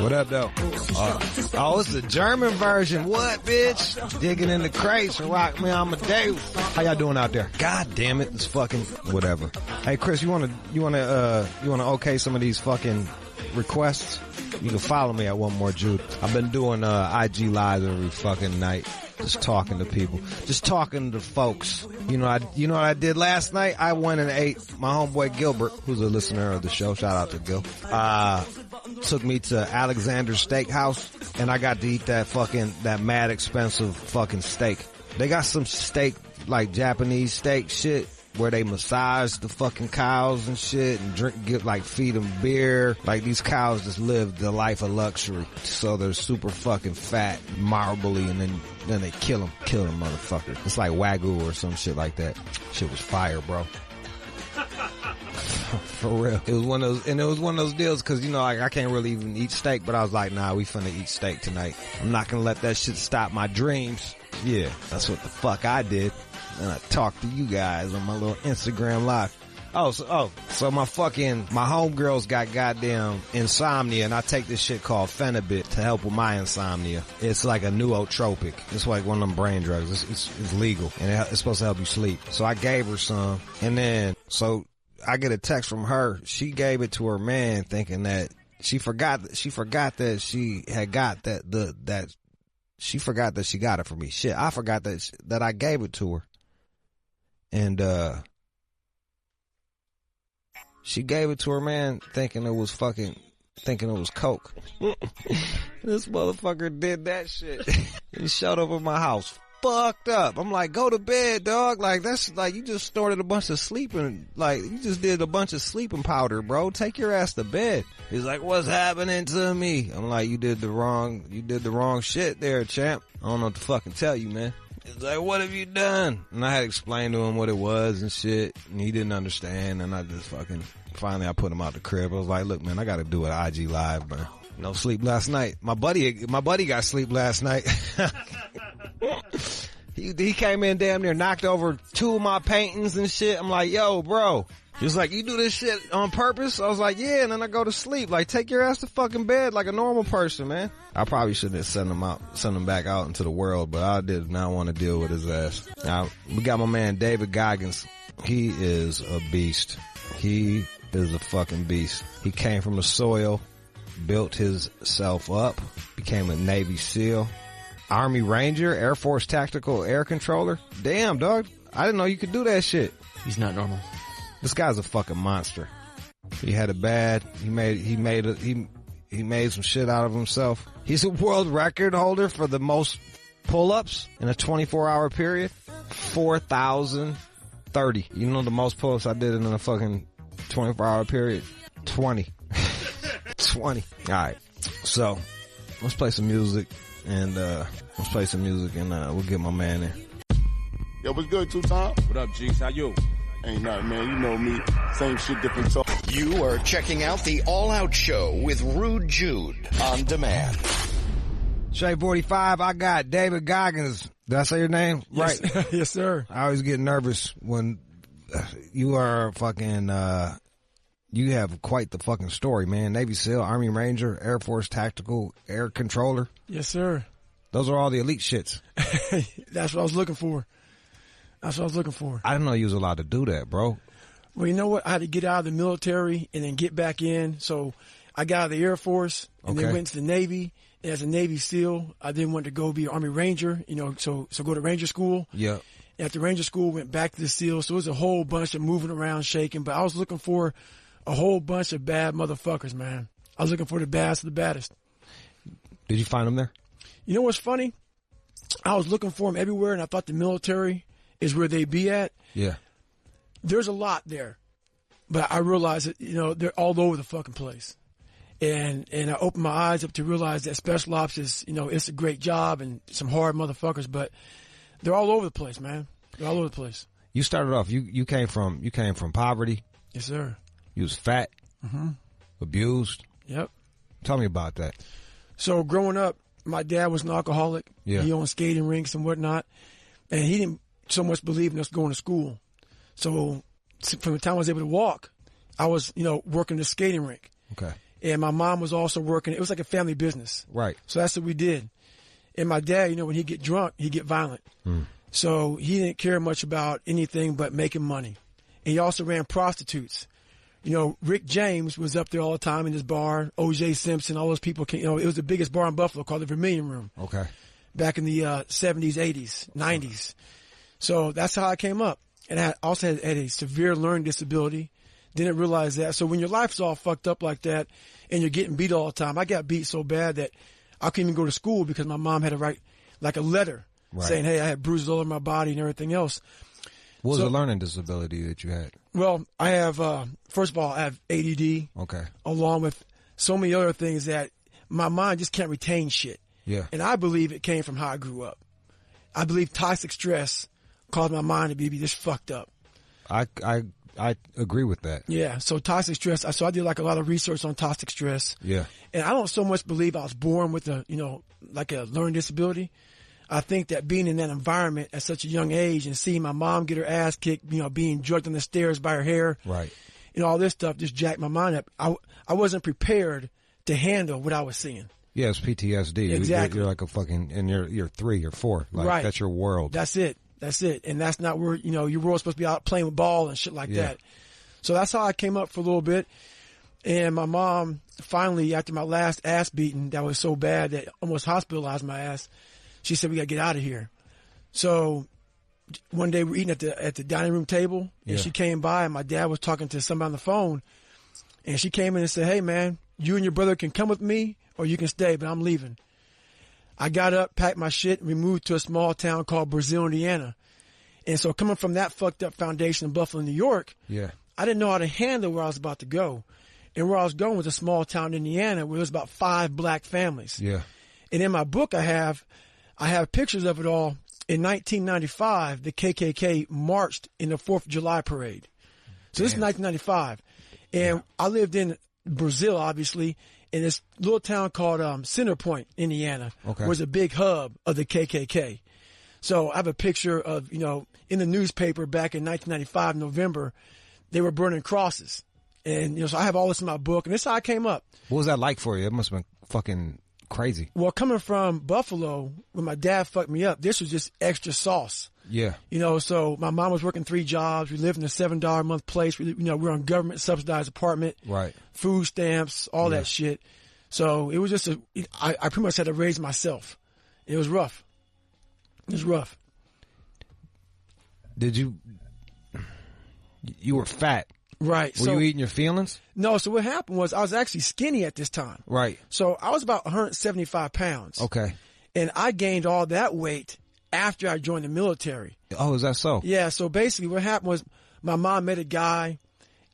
What up, though? Oh, it's the German version. What, bitch? Digging in the crates and rock me on my day. How y'all doing out there? God damn it, it's fucking whatever. Hey, Chris, you wanna okay some of these fucking requests? You can follow me at One More Jude. I've been doing IG lives every fucking night. Just talking to people. Just talking to folks. You know what I did last night? I went and ate my homeboy Gilbert, who's a listener of the show. Shout out to Gil. Took me to Alexander's Steakhouse, and I got to eat that mad expensive fucking steak. They got some steak, like Japanese steak shit, where they massage the fucking cows and shit and feed them beer. Like, these cows just live the life of luxury. So they're super fucking fat, marbly, and then they kill them motherfucker. It's like Wagyu or some shit like that. Shit was fire, bro. For real. It was one of those deals, cause I can't really even eat steak, but I was like, nah, we finna eat steak tonight. I'm not gonna let that shit stop my dreams. Yeah, that's what the fuck I did. And I talked to you guys on my little Instagram live. So my homegirls got goddamn insomnia, and I take this shit called Phenibut to help with my insomnia. It's like a nootropic. It's like one of them brain drugs. It's legal, and it's supposed to help you sleep. So I gave her some, and then, so I get a text from her. She gave it to her man thinking that she forgot that she had got she forgot that she got it from me. Shit, I forgot that I gave it to her. And, she gave it to her man thinking it was coke. This motherfucker did that shit. He showed up at my house fucked up. I'm like, go to bed, dog. Like, that's like, you just snorted a bunch of sleeping, like, you just did a bunch of sleeping powder, bro. Take your ass to bed. He's like, what's happening to me? I'm like, you did the wrong shit there, champ. I don't know what to fucking tell you, man. He's like, what have you done? And I had to explain to him what it was and shit, and he didn't understand, and I just finally I put him out the crib. I was like, look, man, I gotta do an IG live, man. No sleep last night. My buddy got sleep last night. He came in damn near knocked over 2 of my paintings and shit. I'm like, yo, bro. He's like, you do this shit on purpose? I was like, yeah, and then I go to sleep. Like, take your ass to fucking bed like a normal person, man. I probably shouldn't have sent him back out into the world, but I did not want to deal with his ass. Now, we got my man David Goggins. He is a beast. He is a fucking beast. He came from the soil, built himself up, became a Navy SEAL, Army Ranger, Air Force Tactical Air Controller. Damn, dog. I didn't know you could do that shit. He's not normal. This guy's a fucking monster. He had it bad. He made some shit out of himself. He's a world record holder for the most pull-ups in a 24-hour period. 4,030. You know the most pull-ups I did in a fucking 24-hour period? 20. 20. Alright. So, let's play some music and we'll get my man in. Yo, what's good, Two-Time? What up, G's? How you? Ain't nothing, man. You know me. Same shit, different talk. You are checking out the All Out Show with Rude Jude on demand. Shay 45, I got David Goggins. Did I say your name? Yes. Right. Yes, sir. I always get nervous when you are fucking, you have quite the fucking story, man. Navy SEAL, Army Ranger, Air Force Tactical Air Controller. Yes, sir. Those are all the elite shits. That's what I was looking for. I didn't know you was allowed to do that, bro. Well, you know what? I had to get out of the military and then get back in. So I got out of the Air Force and then went to the Navy. And as a Navy SEAL, I then went to go be an Army Ranger, so go to Ranger School. Yeah. After Ranger School, went back to the SEAL. So it was a whole bunch of moving around, shaking. But I was looking for a whole bunch of bad motherfuckers, man. I was looking for the baddest of the baddest. Did you find them there? You know what's funny? I was looking for them everywhere, and I thought the military is where they be at. Yeah. There's a lot there, but I realized that, they're all over the fucking place. And I opened my eyes up to realize that special ops is, it's a great job and some hard motherfuckers, but they're all over the place, man. They're all over the place. You started off, you came from poverty. Yes, sir. You was fat, abused. Yep. Tell me about that. So growing up, my dad was an alcoholic. Yeah. He owned skating rinks and whatnot. And he didn't so much believe in us going to school. So from the time I was able to walk, I was, working the skating rink. Okay. And my mom was also working. It was like a family business. Right. So that's what we did. And my dad, you know, when he get drunk, he get violent. So he didn't care much about anything but making money. And he also ran prostitutes. You know, Rick James was up there all the time in his bar. O.J. Simpson, all those people came. You know, it was the biggest bar in Buffalo called the Vermilion Room. Okay. Back in the 70s, 80s, 90s. So that's how I came up. And I also had a severe learning disability. Didn't realize that. So when your life's all fucked up like that and you're getting beat all the time, I got beat so bad that I couldn't even go to school because my mom had to write like a letter saying, hey, I had bruises all over my body and everything else. What was the learning disability that you had? Well, I have, first of all, I have ADD. Okay. Along with so many other things that my mind just can't retain shit. Yeah. And I believe it came from how I grew up. I believe toxic stress caused my mind to be just fucked up. I agree with that. Yeah. So toxic stress. So I did like a lot of research on toxic stress. Yeah. And I don't so much believe I was born with a, you know, like a learning disability. I think that being in that environment at such a young age and seeing my mom get her ass kicked, you know, being drugged on the stairs by her hair. Right. You know, all this stuff just jacked my mind up. I wasn't prepared to handle what I was seeing. Yeah, it's PTSD. Exactly. You're like a fucking, and you're 3 or 4. Like, right. That's your world. That's it. And that's not where, you know, your world's supposed to be out playing with ball and shit like that. So that's how I came up for a little bit. And my mom finally, after my last ass beating that was so bad that almost hospitalized my ass, she said, we got to get out of here. So one day we're eating at the dining room table and she came by and my dad was talking to somebody on the phone and she came in and said, hey man, you and your brother can come with me or you can stay, but I'm leaving. I got up, packed my shit, and we moved to a small town called Brazil, Indiana. And so coming from that fucked up foundation in Buffalo, New York, I didn't know how to handle where I was about to go. And where I was going was a small town in Indiana where there was about 5 black families. Yeah. And in my book I have pictures of it all. In 1995, the KKK marched in the 4th of July parade. So this is 1995. And I lived in Brazil, obviously, in this little town called Center Point, Indiana, was a big hub of the KKK. So I have a picture of, you know, in the newspaper back in 1995, November, they were burning crosses. And, you know, so I have all this in my book, and this is how I came up. What was that like for you? It must have been fucking crazy. Well, coming from Buffalo, when my dad fucked me up, this was just extra sauce. Yeah. You know, so my mom was working 3 jobs. We lived in a $7 a month place. We were on government subsidized apartment. Right. Food stamps, all that shit. So it was just I pretty much had to raise myself. It was rough. It was rough. Did you were fat. Right. Were you eating your feelings? No. So what happened was I was actually skinny at this time. Right. So I was about 175 pounds. Okay. And I gained all that weight after I joined the military. Oh, is that so? Yeah. So basically what happened was my mom met a guy,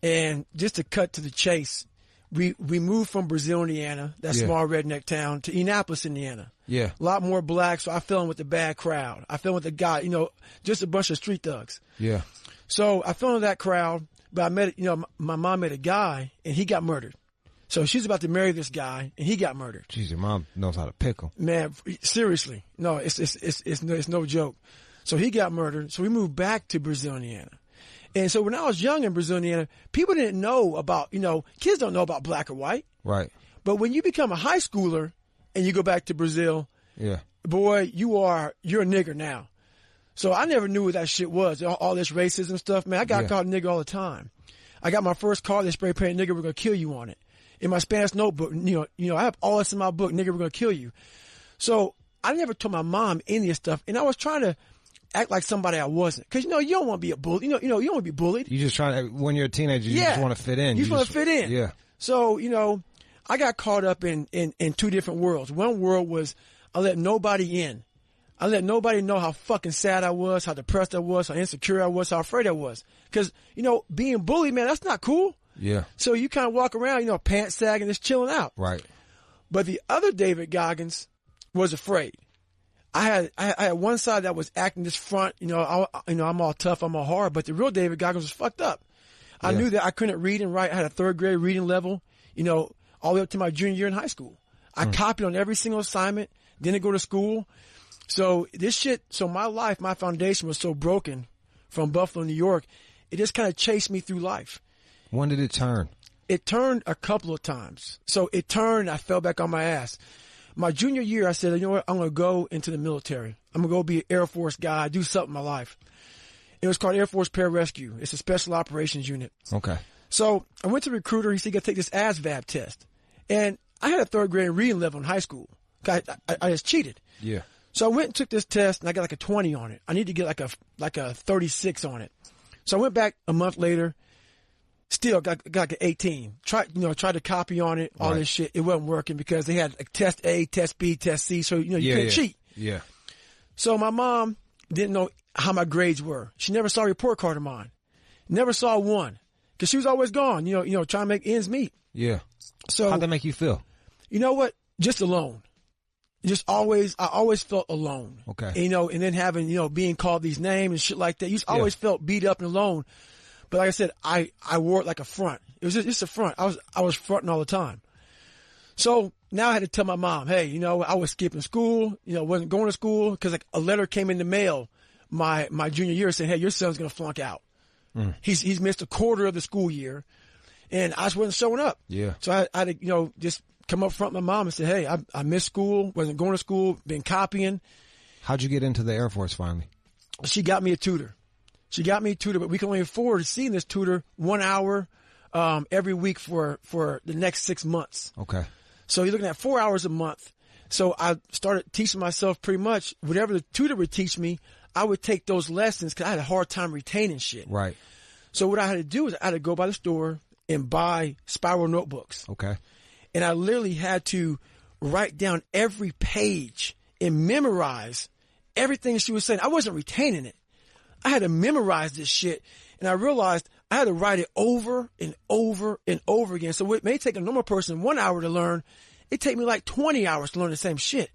and just to cut to the chase, we moved from Brazil, Indiana, that small redneck town, to Indianapolis, Indiana. Yeah. A lot more black, so I fell in with the bad crowd. I fell in with the guy, you know, just a bunch of street thugs. Yeah. So I fell in that crowd. But I met, you know, my mom met a guy and he got murdered. So she's about to marry this guy and he got murdered. Jeez, your mom knows how to pickle. Man, seriously. No, it's no joke. So he got murdered. So we moved back to Brazil, Indiana. And so when I was young in Brazil, Indiana, people didn't know about, you know, kids don't know about black or white. Right. But when you become a high schooler and you go back to Brazil, boy, you're a nigger now. So I never knew what that shit was. All this racism stuff, man. I got called nigger all the time. I got my first car, they spray painted nigger, we're going to kill you on it. In my Spanish notebook, you know, I have all this in my book, nigger, we're going to kill you. So I never told my mom any of this stuff. And I was trying to act like somebody I wasn't. Cause you know, you don't want to be a bully. You know, you don't want to be bullied. You just trying to, when you're a teenager, you just want to fit in. You just want to fit in. Yeah. So, you know, I got caught up in 2 different worlds. One world was I let nobody in. I let nobody know how fucking sad I was, how depressed I was, how insecure I was, how afraid I was. Cause, you know, being bullied, man, that's not cool. Yeah. So you kind of walk around, you know, pants sagging, just chilling out. Right. But the other David Goggins was afraid. I had one side that was acting this front, you know, I'm all tough, I'm all hard, but the real David Goggins was fucked up. I knew that I couldn't read and write. I had a 3rd grade reading level, you know, all the way up to my junior year in high school. I copied on every single assignment, didn't go to school. So my life, my foundation was so broken from Buffalo, New York, it just kind of chased me through life. When did it turn? it turned a couple of times. So it turned, I fell back on my ass. My junior year, I said, you know what? I'm going to go into the military. I'm going to go be an Air Force guy, do something in my life. It was called Air Force Pararescue. It's a special operations unit. Okay. So I went to the recruiter. He said, you got to take this ASVAB test. And I had a third grade reading level in high school. I just cheated. Yeah. So I went and took this test, and I got like a 20 on it. I need to get like a 36 on it. So I went back a month later, still got like an 18. Tried to copy on it, all this shit. It wasn't working because they had like test A, test B, test C. So, you couldn't cheat. Yeah. So my mom didn't know how my grades were. She never saw a report card of mine. Never saw one. Because she was always gone, trying to make ends meet. Yeah. So how'd that make you feel? You know what? Just alone. I always felt alone. Okay. And then having, being called these names and shit like that. You just always felt beat up and alone. But like I said, I wore it like a front. It was just a front. I was fronting all the time. So now I had to tell my mom, hey, I was skipping school, wasn't going to school because like a letter came in the mail my junior year saying, hey, your son's going to flunk out. He's missed a quarter of the school year, and I just wasn't showing up. Yeah. So I had to, just come up front with my mom and say, hey, I missed school, wasn't going to school, been copying. How'd you get into the Air Force finally? She got me a tutor. But we can only afford seeing this tutor 1 hour every week for the next 6 months. Okay. So you're looking at 4 hours a month. So I started teaching myself pretty much whatever the tutor would teach me. I would take those lessons because I had a hard time retaining shit. Right. So what I had to do is I had to go by the store and buy spiral notebooks. Okay. And I literally had to write down every page and memorize everything she was saying. I wasn't retaining it. I had to memorize this shit. And I realized I had to write it over and over and over again. So it may take a normal person 1 hour to learn. It take me like 20 hours to learn the same shit.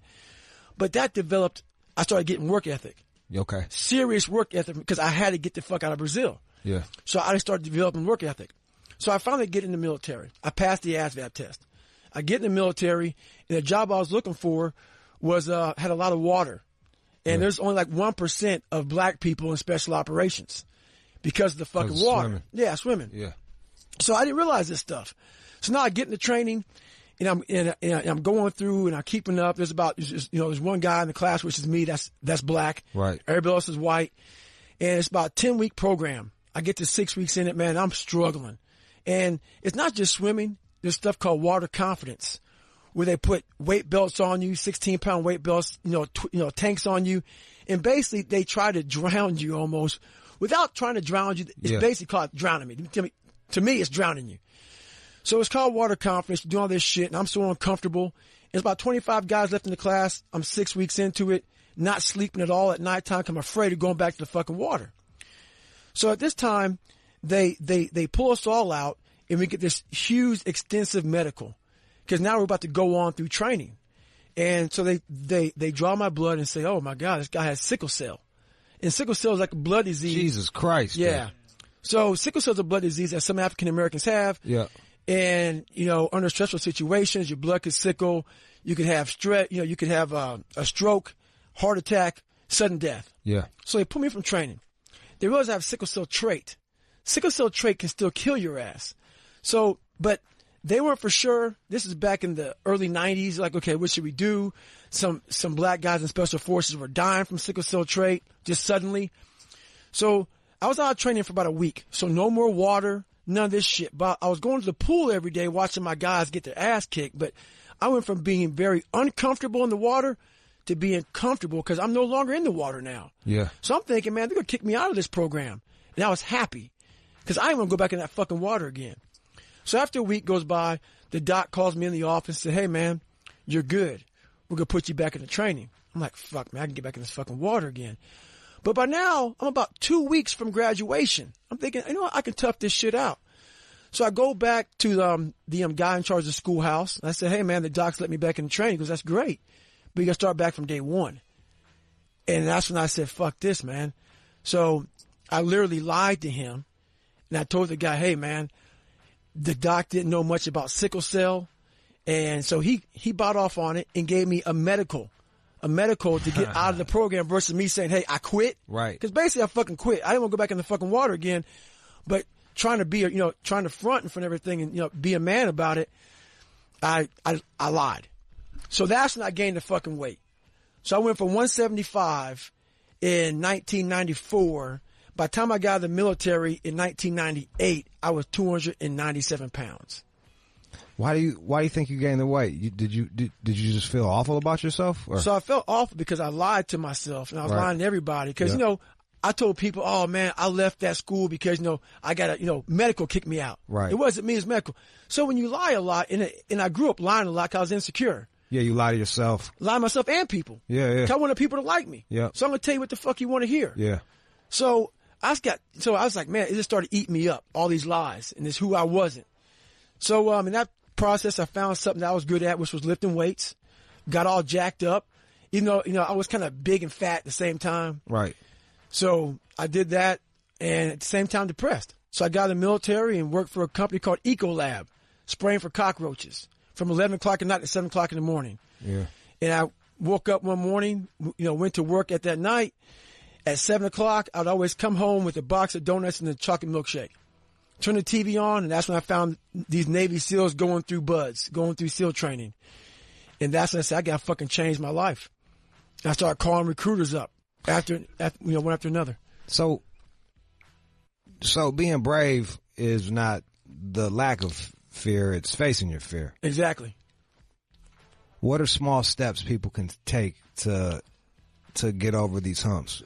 But that developed, I started getting work ethic. Okay. Serious work ethic because I had to get the fuck out of Brazil. Yeah. So I started developing work ethic. So I finally get in the military. I passed the ASVAB test. I get in the military, and the job I was looking for was had a lot of water. And there's only like 1% of black people in special operations because of the fucking water. Swimming. Yeah, swimming. Yeah. So I didn't realize this stuff. So now I get in the training, and I'm going through, and I'm keeping up. There's one guy in the class, which is me. That's black. Right. Everybody else is white. And it's about a 10-week program. I get to 6 weeks in it, man. I'm struggling. And it's not just swimming. There's stuff called water confidence, where they put weight belts on you, 16-pound weight belts, tanks on you. And basically they try to drown you almost without trying to drown you. It's basically called drowning me. To me, it's drowning you. So it's called water confidence, doing all this shit, and I'm so uncomfortable. There's about 25 guys left in the class. I'm 6 weeks into it, not sleeping at all at nighttime because I'm afraid of going back to the fucking water. So at this time, they pull us all out, and we get this huge, extensive medical because now we're about to go on through training. And so they draw my blood and say, oh my God, this guy has sickle cell. And sickle cell is like a blood disease. Jesus Christ. Yeah. Man. So sickle cell is a blood disease that some African Americans have. Yeah. And, under stressful situations, your blood could sickle. You could have stress, you could have a stroke, heart attack, sudden death. Yeah. So they put me from training. They realized I have sickle cell trait. Sickle cell trait can still kill your ass. So, but they weren't for sure. This is back in the early 90s. Like, okay, what should we do? Some black guys in special forces were dying from sickle cell trait just suddenly. So I was out of training for about a week. So no more water, none of this shit. But I was going to the pool every day watching my guys get their ass kicked. But I went from being very uncomfortable in the water to being comfortable because I'm no longer in the water now. Yeah. So I'm thinking, man, they're going to kick me out of this program. And I was happy because I didn't want to go back in that fucking water again. So after a week goes by, the doc calls me in the office and said, hey, man, you're good. We're going to put you back into training. I'm like, fuck, man, I can get back in this fucking water again. But by now, I'm about 2 weeks from graduation. I'm thinking, what? I can tough this shit out. So I go back to the guy in charge of the schoolhouse. And I said, hey, man, the doc's let me back in training. He goes, that's great. But you got to start back from day one. And that's when I said, fuck this, man. So I literally lied to him. And I told the guy, hey, man, the doc didn't know much about sickle cell. And so he bought off on it and gave me a medical to get out of the program versus me saying, hey, I quit. Right. Because basically I fucking quit. I didn't want to go back in the fucking water again. But trying to front in front of everything and, be a man about it, I lied. So that's when I gained the fucking weight. So I went from 175 in 1994. By the time I got out of the military in 1998, I was 297 pounds. Why do you think you gained the weight? Did you just feel awful about yourself? Or? So I felt awful because I lied to myself and I was lying to everybody because, I told people, oh man, I left that school because, I got medical kicked me out. Right. It wasn't me, it was medical. So when you lie a lot, and I grew up lying a lot because I was insecure. Yeah, you lie to yourself. Lie to myself and people. Yeah. 'Cause I wanted people to like me. Yeah. So I'm going to tell you what the fuck you want to hear. Yeah. So I was like, man, it just started eating me up, all these lies, and it's who I wasn't. So in that process, I found something that I was good at, which was lifting weights. Got all jacked up, even though, I was kind of big and fat at the same time. Right. So I did that, and at the same time depressed. So I got in the military and worked for a company called Ecolab, spraying for cockroaches from 11 o'clock at night to 7 o'clock in the morning. Yeah. And I woke up one morning, went to work at that night. At 7 o'clock, I'd always come home with a box of donuts and a chocolate milkshake. Turn the TV on, and that's when I found these Navy SEALs going through SEAL training. And that's when I said, I got to fucking change my life. And I started calling recruiters up after one after another. So being brave is not the lack of fear, it's facing your fear. Exactly. What are small steps people can take to get over these humps?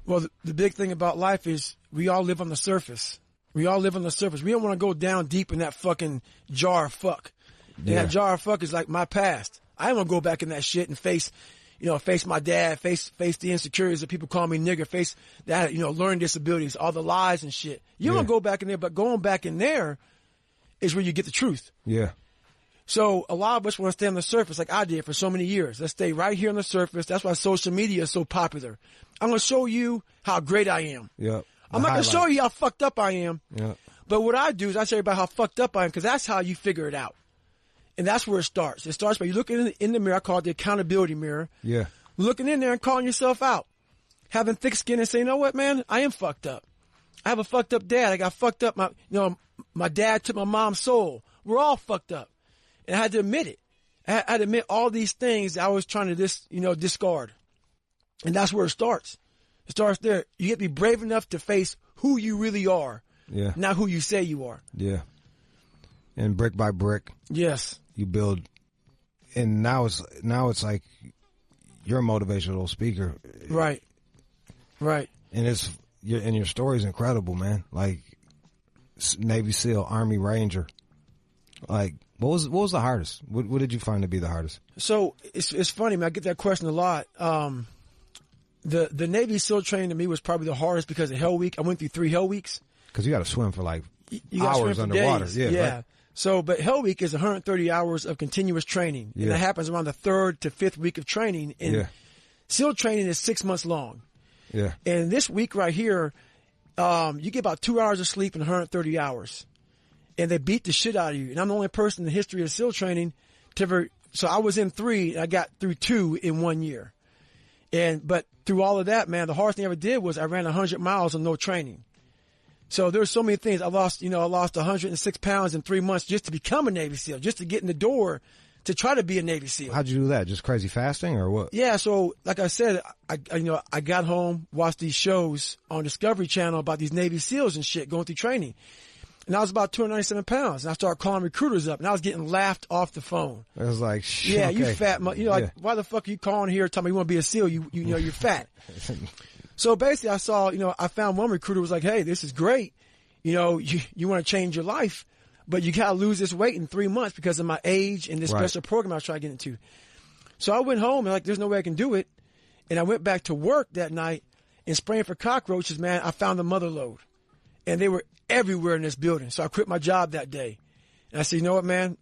Well, the big thing about life is we all live on the surface. We all live on the surface. We don't want to go down deep in that fucking jar of fuck. And that jar of fuck is like my past. I don't want to go back in that shit and face my dad, face the insecurities that people call me nigger, face that, learning disabilities, all the lies and shit. You don't want to go back in there, but going back in there is where you get the truth. Yeah. So a lot of us want to stay on the surface like I did for so many years. Let's stay right here on the surface. That's why social media is so popular. I'm going to show you how great I am. Yeah. I'm not going to show you how fucked up I am. Yeah. But what I do is I show you about how fucked up I am because that's how you figure it out. And that's where it starts. It starts by you looking in the mirror. I call it the accountability mirror. Yeah. Looking in there and calling yourself out. Having thick skin and saying, you know what, man? I am fucked up. I have a fucked up dad. I got fucked up. My dad took my mom's soul. We're all fucked up. And I had to admit it. I had to admit all these things that I was trying to discard. And that's where it starts. It starts there. You have to be brave enough to face who you really are. Yeah. Not who you say you are. Yeah. And brick by brick. Yes. You build. And now it's like you're a motivational speaker. Right. Right. And your story's incredible, man. Like Navy SEAL, Army Ranger. Like, what was the hardest? What did you find to be the hardest? So it's funny, man. I get that question a lot. The Navy SEAL training to me was probably the hardest because of Hell Week. I went through 3 Hell Weeks. Because you got to swim for like you hours underwater. Days. Yeah. Right? So, but Hell Week is 130 hours of continuous training. Yeah. And that happens around the 3rd to 5th week of training. And SEAL training is 6 months long. Yeah. And this week right here, you get about 2 hours of sleep in 130 hours. And they beat the shit out of you. And I'm the only person in the history of SEAL training to ever. So I was in 3, and I got through 2 in 1 year. But through all of that, man, the hardest thing I ever did was I ran 100 miles on no training. So there's so many things. I lost 106 pounds in 3 months just to become a Navy SEAL, just to get in the door to try to be a Navy SEAL. How'd you do that? Just crazy fasting or what? Yeah. So like I said, I got home, watched these shows on Discovery Channel about these Navy SEALs and shit going through training. And I was about 297 pounds. And I started calling recruiters up, and I was getting laughed off the phone. It was like, shit. Yeah, you fat, why the fuck are you calling here telling me you want to be a SEAL? You're fat. So basically I found one recruiter was like, hey, this is great. You want to change your life, but you got to lose this weight in 3 months because of my age and this special program I was trying to get into. So I went home and there's no way I can do it. And I went back to work that night and spraying for cockroaches, man. I found the mother lode, and they were everywhere in this building. So I quit my job that day. And I said, you know what, man?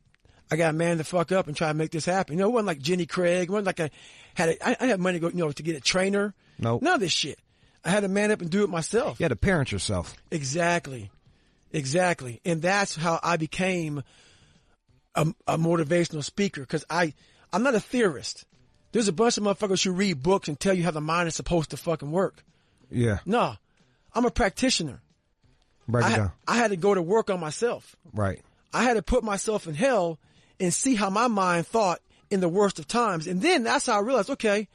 I got to man the fuck up and try to make this happen. It wasn't like Jenny Craig. It wasn't like I had money to go, to get a trainer. Nope. None of this shit. I had to man up and do it myself. You had to parent yourself. Exactly. And that's how I became a motivational speaker, because I'm not a theorist. There's a bunch of motherfuckers who read books and tell you how the mind is supposed to fucking work. Yeah. No, I'm a practitioner. Break it down. I had to go to work on myself. Right. I had to put myself in hell and see how my mind thought in the worst of times. And then that's how I realized, okay,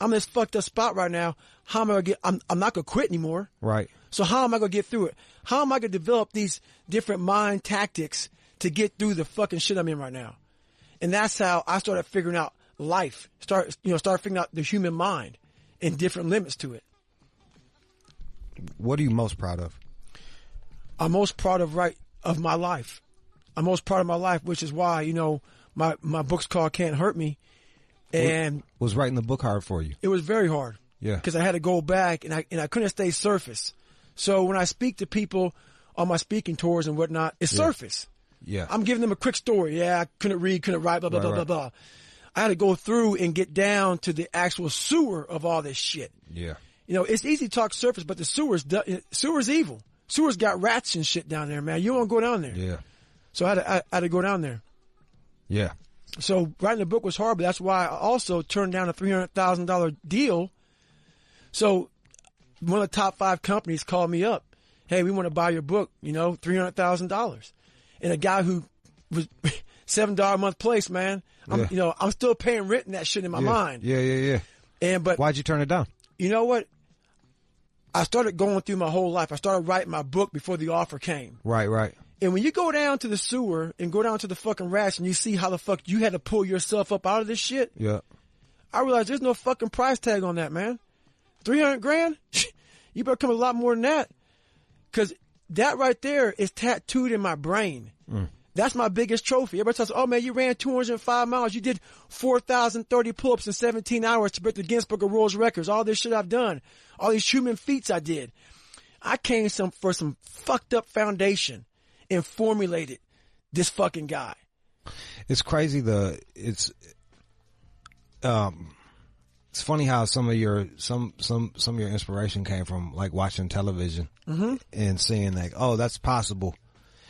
I'm in this fucked up spot right now. How am I going to get, I'm not going to quit anymore. Right. So how am I going to get through it? How am I going to develop these different mind tactics to get through the fucking shit I'm in right now? And that's how I started figuring out life. Start figuring out the human mind and different limits to it. What are you most proud of? I'm most proud of my life. I'm most proud of my life, which is why, my book's called Can't Hurt Me. And was writing the book hard for you? It was very hard. Yeah. Because I had to go back and I couldn't stay surface. So when I speak to people on my speaking tours and whatnot, it's surface. Yeah. I'm giving them a quick story. Yeah, I couldn't read, couldn't write, blah, blah, blah, blah, blah. I had to go through and get down to the actual sewer of all this shit. Yeah. It's easy to talk surface, but the sewer's evil. Sewer's got rats and shit down there, man. You don't want to go down there. Yeah. So I had to go down there. Yeah. So writing the book was hard, but that's why I also turned down a $300,000 deal. So one of the top 5 companies called me up. Hey, we want to buy your book, $300,000. And a guy who was $7 a month place, man. I'm still paying rent and that shit in my mind. Yeah. But why'd you turn it down? You know what? I started going through my whole life. I started writing my book before the offer came. Right. And when you go down to the sewer and go down to the fucking rats and you see how the fuck you had to pull yourself up out of this shit. Yeah. I realized there's no fucking price tag on that, man. $300,000? You better come a lot more than that. Cause that right there is tattooed in my brain. That's my biggest trophy. Everybody says, oh man, you ran 205 miles. You did 4,030 pull-ups in 17 hours to break the Guinness Book of World Records. All this shit I've done. All these human feats I did. I came for some fucked up foundation and formulated this fucking guy. It's crazy. It's funny how some of your inspiration came from like watching television and seeing like, oh, that's possible.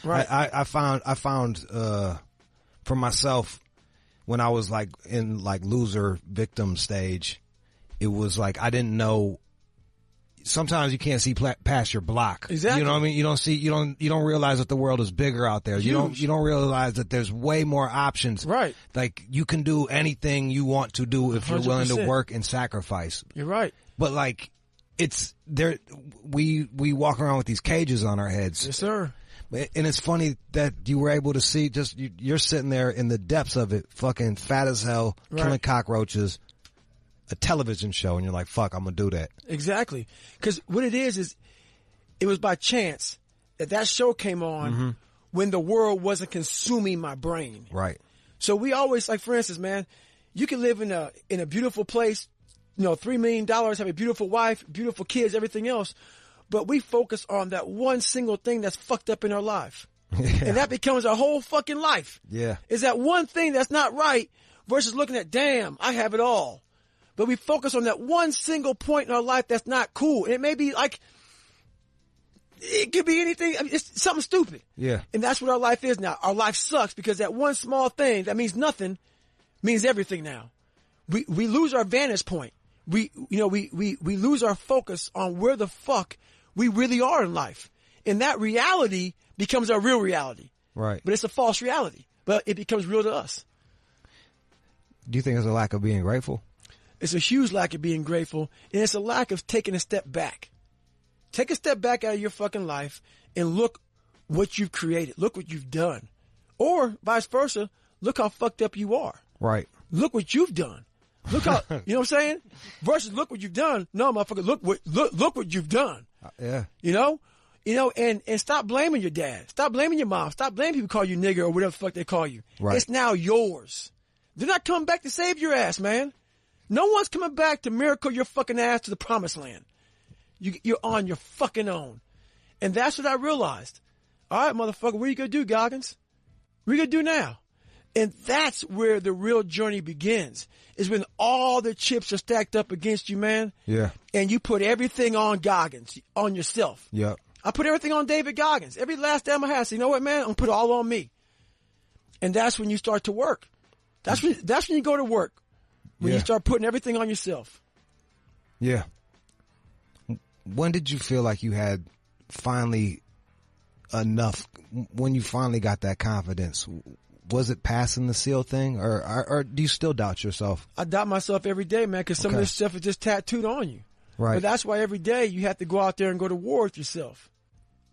Right. I found for myself when I was like in like loser victim stage, it was like I didn't know. Sometimes you can't see past your block. Exactly. You know what I mean? You don't realize that the world is bigger out there. Huge. You don't realize that there's way more options. Right. Like you can do anything you want to do if you're willing to 100%. work and sacrifice. You're right. But like it's there, we walk around with these cages on our heads. Yes, sir. And it's funny that you were able to see you're sitting there in the depths of it, fucking fat as hell, killing cockroaches, a television show, and you're like, fuck, I'm gonna do that. Exactly. Because what it is it was by chance that show came on when the world wasn't consuming my brain. Right. So we always, like for instance, man, you can live in a beautiful place, $3 million, have a beautiful wife, beautiful kids, everything else. But we focus on that one single thing that's fucked up in our life. Yeah. And that becomes our whole fucking life. Yeah. Is that one thing that's not right versus looking at, damn, I have it all. But we focus on that one single point in our life that's not cool. And it may be like, it could be anything. I mean, it's something stupid. Yeah. And that's what our life is now. Our life sucks because that one small thing that means nothing means everything now. We lose our vantage point. We lose our focus on where the fuck we really are in life. And that reality becomes our real reality. Right. But it's a false reality. But it becomes real to us. Do you think it's a lack of being grateful? It's a huge lack of being grateful. And it's a lack of taking a step back. Take a step back out of your fucking life and look what you've created. Look what you've done. Or vice versa, look how fucked up you are. Right. Look what you've done. Look how, you know what I'm saying? Versus look what you've done. No, motherfucker, look what you've done. Yeah. And stop blaming your dad. Stop blaming your mom. Stop blaming people who call you nigger or whatever the fuck they call you. Right. It's now yours. They're not coming back to save your ass, man. No one's coming back to miracle your fucking ass to the promised land. You're on your fucking own. And that's what I realized. All right, motherfucker, what are you going to do, Goggins? What are you going to do now? And that's where the real journey begins, is when all the chips are stacked up against you, man. Yeah. And you put everything on Goggins, on yourself. Yeah. I put everything on David Goggins. Every last damn I have. So you know what, man? I'm going to put it all on me. And that's when you start to work. That's when you go to work. When you start putting everything on yourself. Yeah. When did you feel like you had finally enough when you finally got that confidence? Was it passing the seal thing, or do you still doubt yourself? I doubt myself every day, man, because some of this stuff is just tattooed on you. Right. But that's why every day you have to go out there and go to war with yourself.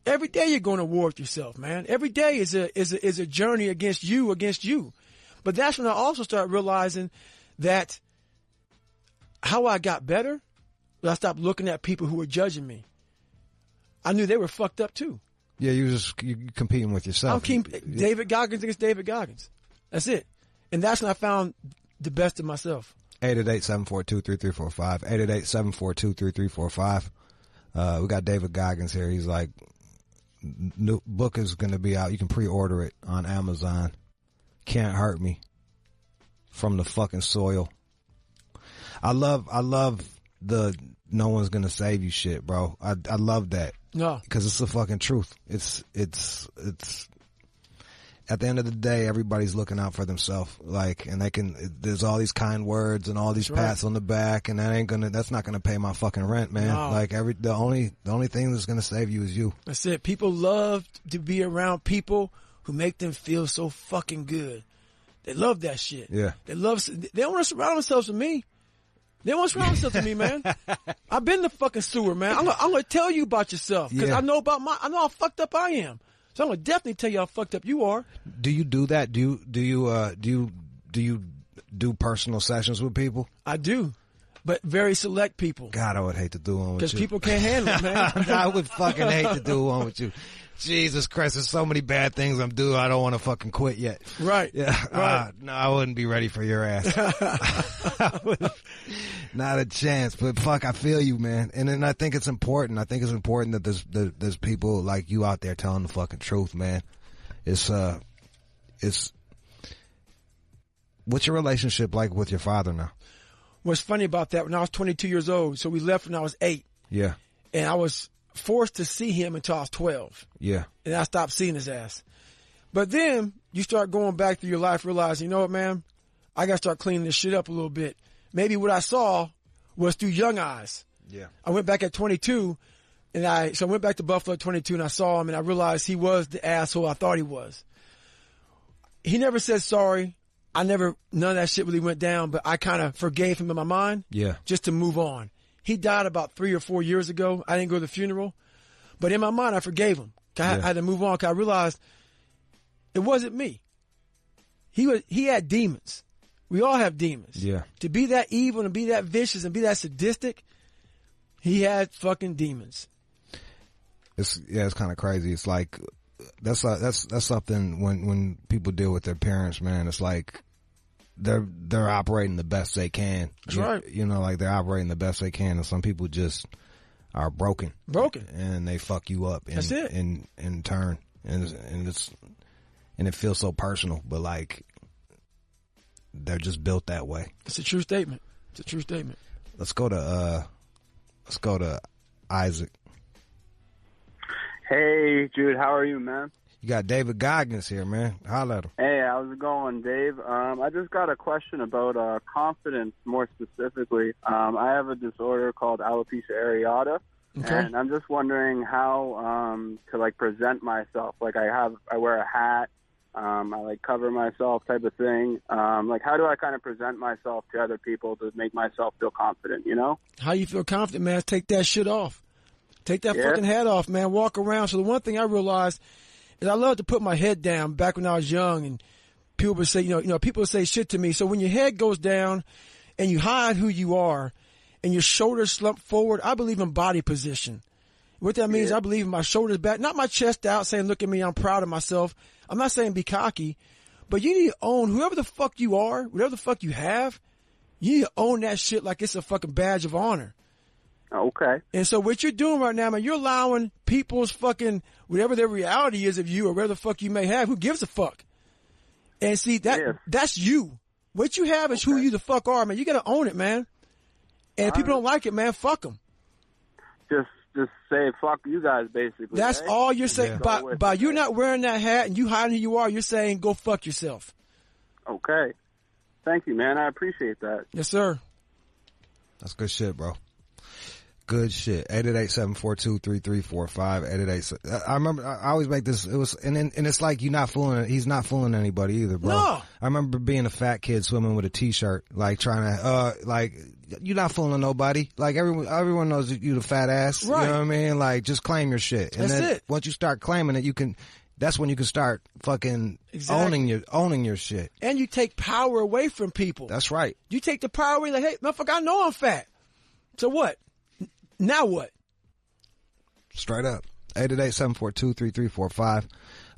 Every day you're going to war with yourself, man. Every day is a journey against you. But that's when I also start realizing that how I got better was I stopped looking at people who were judging me. I knew they were fucked up too. Yeah, you competing with yourself. David Goggins against David Goggins. That's it. And that's when I found the best of myself. 888-742-3345. 888-742-3345. We got David Goggins here. He's like, new book is going to be out. You can pre-order it on Amazon. Can't Hurt Me. From the fucking soil. I love the no one's going to save you shit, bro. I love that. No. Because it's the fucking truth. It's at the end of the day, everybody's looking out for themselves. Like, and there's all these kind words and all these pats on the back, and that's not gonna pay my fucking rent, man. No. Like the only thing that's gonna save you is you. That's it. People love to be around people who make them feel so fucking good. They love that shit. Yeah. They don't want to surround themselves with me. They don't want to surround themselves with me, man. I've been the fucking sewer, man. I'm gonna tell you about yourself because I know how fucked up I am. So I'm gonna definitely tell you how fucked up you are. Do you do that? Do you do personal sessions with people? I do, but very select people. God, I would hate to do one with you. Because people can't handle it, man. I would fucking hate to do one with you. Jesus Christ, there's so many bad things I'm doing. I don't want to fucking quit yet. Right. Yeah. Right. No, I wouldn't be ready for your ass. Not a chance. But fuck, I feel you, man. And then I think it's important. I think it's important that there's people like you out there telling the fucking truth, man. It's what's your relationship like with your father now? What's funny about that, when I was 22 years old, so we left when I was 8. Yeah. And I was forced to see him until I was 12. Yeah. And I stopped seeing his ass. But then you start going back through your life, realizing, you know what, man? I got to start cleaning this shit up a little bit. Maybe what I saw was through young eyes. Yeah. I went back at 22, and I went back to Buffalo at 22, and I saw him, and I realized he was the asshole I thought he was. He never said sorry. None of that shit really went down, but I kind of forgave him in my mind. Yeah. Just to move on. He died about 3 or 4 years ago. I didn't go to the funeral. But in my mind, I forgave him. I had to move on because I realized it wasn't me. He had demons. We all have demons. Yeah. To be that evil and be that vicious and be that sadistic, he had fucking demons. It's kind of crazy. It's like that's something when people deal with their parents, man. It's like they're operating the best they can. That's right. You know, like they're operating the best they can, and some people just are broken, and they fuck you up. That's it. In turn, and it feels so personal, but like they're just built that way. It's a true statement. Let's go to Isaac. Hey, Jude, how are you, man? You got David Goggins here, man. Holla at him. Hey, how's it going, Dave? I just got a question about confidence, more specifically. I have a disorder called alopecia areata, and I'm just wondering how to like present myself. Like I wear a hat, I like cover myself, type of thing. Like how do I kind of present myself to other people to make myself feel confident? You know? How you feel confident, man? Take that shit off. Take that fucking hat off, man. Walk around. So the one thing I realized is I love to put my head down back when I was young, and people would say, you know, people would say shit to me. So when your head goes down and you hide who you are and your shoulders slump forward, I believe in body position. What that means, I believe in my shoulders back, not my chest out saying, look at me, I'm proud of myself. I'm not saying be cocky, but you need to own whoever the fuck you are, whatever the fuck you have. You need to own that shit like it's a fucking badge of honor. Okay. And so what you're doing right now, man, you're allowing people's fucking, whatever their reality is of you or whatever the fuck you may have, who gives a fuck? And see, that's you. What you have is who you the fuck are, man. You got to own it, man. And if people don't like it, man, fuck them. Just say fuck you guys, basically. That's all you're saying. By you not wearing that hat and you hiding who you are, you're saying go fuck yourself. Okay. Thank you, man. I appreciate that. Yes, sir. That's good shit, bro. Good shit. 888-742-3345. 888. I remember, I always make this, it was, and it's like he's not fooling anybody either, bro. No. I remember being a fat kid swimming with a t-shirt, like trying to, you're not fooling nobody. Like everyone knows that you the fat ass. Right. You know what I mean? Like, just claim your shit. And That's then it. once you start claiming it, that's when you can start fucking owning your shit. And you take power away from people. That's right. You take the power away, like, hey, motherfucker, I know I'm fat. So what? Now what? Straight up. 888-742-3345.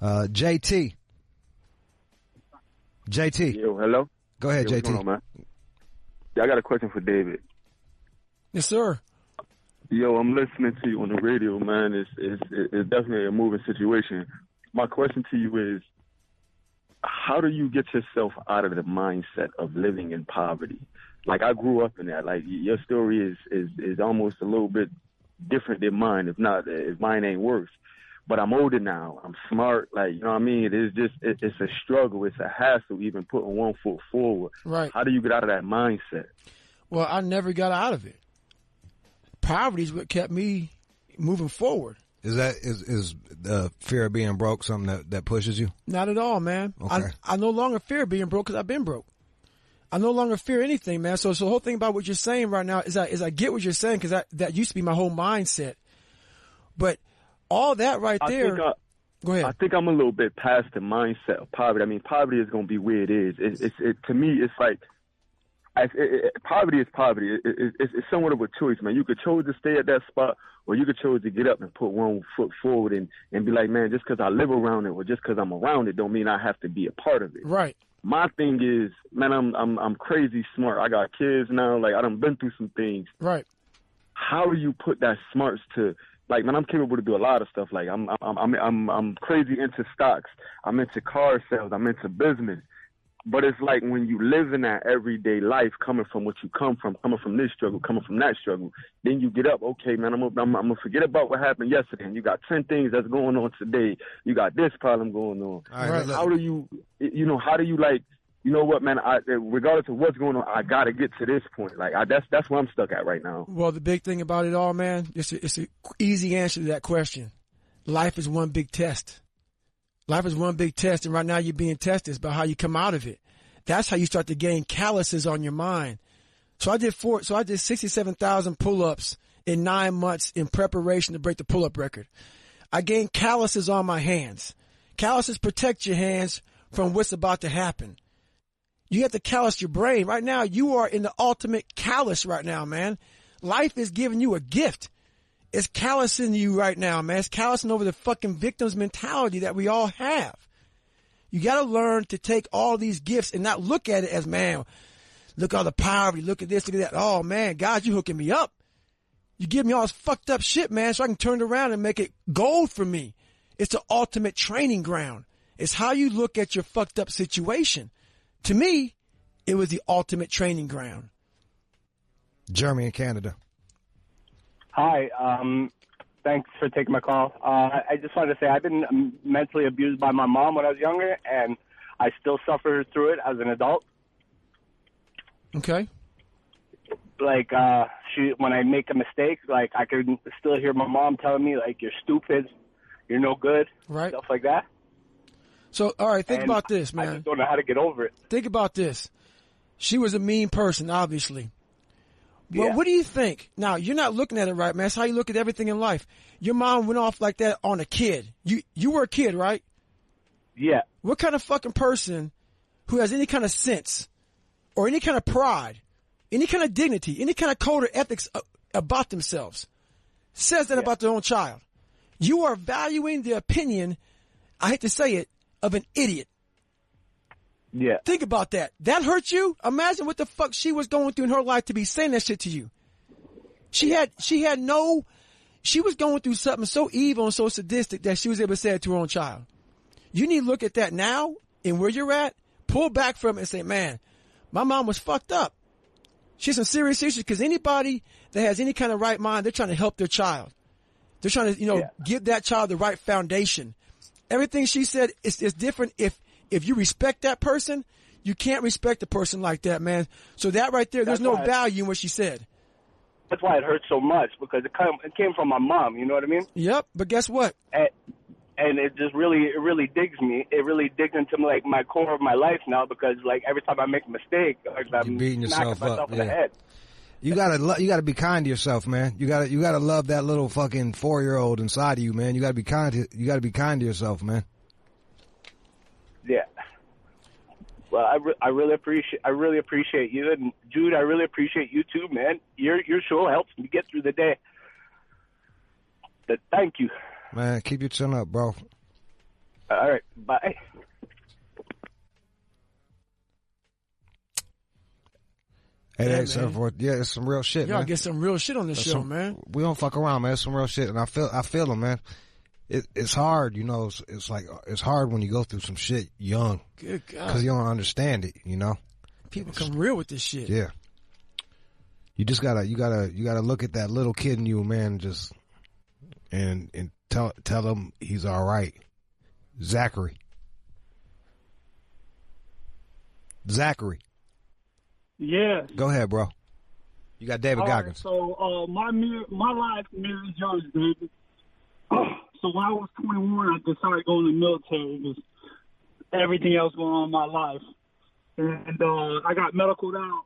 JT. Yo, hello? Go ahead, Yo, JT. what's going on, man? Yeah, I got a question for David. Yes, sir. Yo, I'm listening to you on the radio, man. It's definitely a moving situation. My question to you is, how do you get yourself out of the mindset of living in poverty? Like, I grew up in that. Like, your story is almost a little bit different than mine, if mine ain't worse. But I'm older now. I'm smart. Like, you know what I mean? It's a struggle. It's a hassle even putting one foot forward. Right. How do you get out of that mindset? Well, I never got out of it. Poverty is what kept me moving forward. Is the fear of being broke something that pushes you? Not at all, man. Okay. I no longer fear being broke because I've been broke. I no longer fear anything, man. So the whole thing about what you're saying right now is I get what you're saying because that used to be my whole mindset. But all that right there. Go ahead. I think I'm a little bit past the mindset of poverty. I mean, poverty is going to be where it is. To me, it's like poverty is poverty. It's somewhat of a choice, man. You could choose to stay at that spot, or you could choose to get up and put one foot forward and be like, man, just because I live around it or just because I'm around it don't mean I have to be a part of it. Right. My thing is, man, I'm crazy smart. I got kids now. Like, I done been through some things. Right. How do you put that smarts to, like, man, I'm capable to do a lot of stuff. Like, I'm crazy into stocks. I'm into car sales. I'm into business. But it's like when you live in that everyday life, coming from what you come from, coming from this struggle, coming from that struggle, then you get up, okay, man, I'm gonna forget about what happened yesterday. And you got 10 things that's going on today. You got this problem going on. Right. How do you, how do you, like, you know what, man, regardless of what's going on, I got to get to this point. Like, that's where I'm stuck at right now. Well, the big thing about it all, man, it's an easy answer to that question. Life is one big test. Life is one big test, and right now you're being tested. It's about how you come out of it. That's how you start to gain calluses on your mind. So I did 67,000 pull-ups in 9 months in preparation to break the pull-up record. I gained calluses on my hands. Calluses protect your hands from what's about to happen. You have to callus your brain. Right now, you are in the ultimate callus right now, man. Life is giving you a gift. It's callousing you right now, man. It's callousing over the fucking victim's mentality that we all have. You got to learn to take all these gifts and not look at it as, man, look at all the poverty, look at this, look at that. Oh, man, God, you hooking me up. You give me all this fucked up shit, man, so I can turn it around and make it gold for me. It's the ultimate training ground. It's how you look at your fucked up situation. To me, it was the ultimate training ground. Jeremy in Canada. Hi. Thanks for taking my call. I just wanted to say I've been mentally abused by my mom when I was younger, and I still suffer through it as an adult. Okay. Like, when I make a mistake, like, I can still hear my mom telling me, like, you're stupid, you're no good, right? Stuff like that. So, all right, think about this, man. I just don't know how to get over it. Think about this. She was a mean person, obviously. Well, yeah. What do you think? Now, you're not looking at it right, man. That's how you look at everything in life. Your mom went off like that on a kid. You were a kid, right? Yeah. What kind of fucking person who has any kind of sense or any kind of pride, any kind of dignity, any kind of code or ethics about themselves says that about their own child? You are valuing the opinion, I hate to say it, of an idiot. Yeah. Think about that. That hurt you? Imagine what the fuck she was going through in her life to be saying that shit to you. She was going through something so evil and so sadistic that she was able to say it to her own child. You need to look at that now and where you're at, pull back from it and say, man, my mom was fucked up. She has some serious issues because anybody that has any kind of right mind, they're trying to help their child. They're trying to, give that child the right foundation. Everything she said is different. If you respect that person, you can't respect a person like that, man. So that right there, there's no value in what she said. that's why it hurts so much, because it came from my mom. You know what I mean? Yep. But guess what? And it just really digs me. It really digs into like my core of my life now, because like every time I make a mistake, like, I'm beating yourself up. In the head. You gotta be kind to yourself, man. You gotta love that little fucking 4-year-old inside of you, man. You gotta be kind to yourself, man. Yeah. Well, I really appreciate you, and Jude, I really appreciate you too, man. Your show helps me get through the day. But thank you. Man, keep your chin up, bro. All right, bye. Hey, yeah, it's some real shit, man. Y'all get some real shit on this show, man. We don't fuck around, man. It's some real shit, and I feel them, man. It's hard, you know. It's like it's hard when you go through some shit young, good God, because you don't understand it, you know. People come real with this shit. Yeah. You just gotta look at that little kid in you, man. Just and tell him he's all right. Zachary. Yes. Go ahead, bro. You got David Goggins. Right, so my life mirrors yours, David. So when I was 21, I decided to go in the military because everything else going on in my life. And I got medicaled out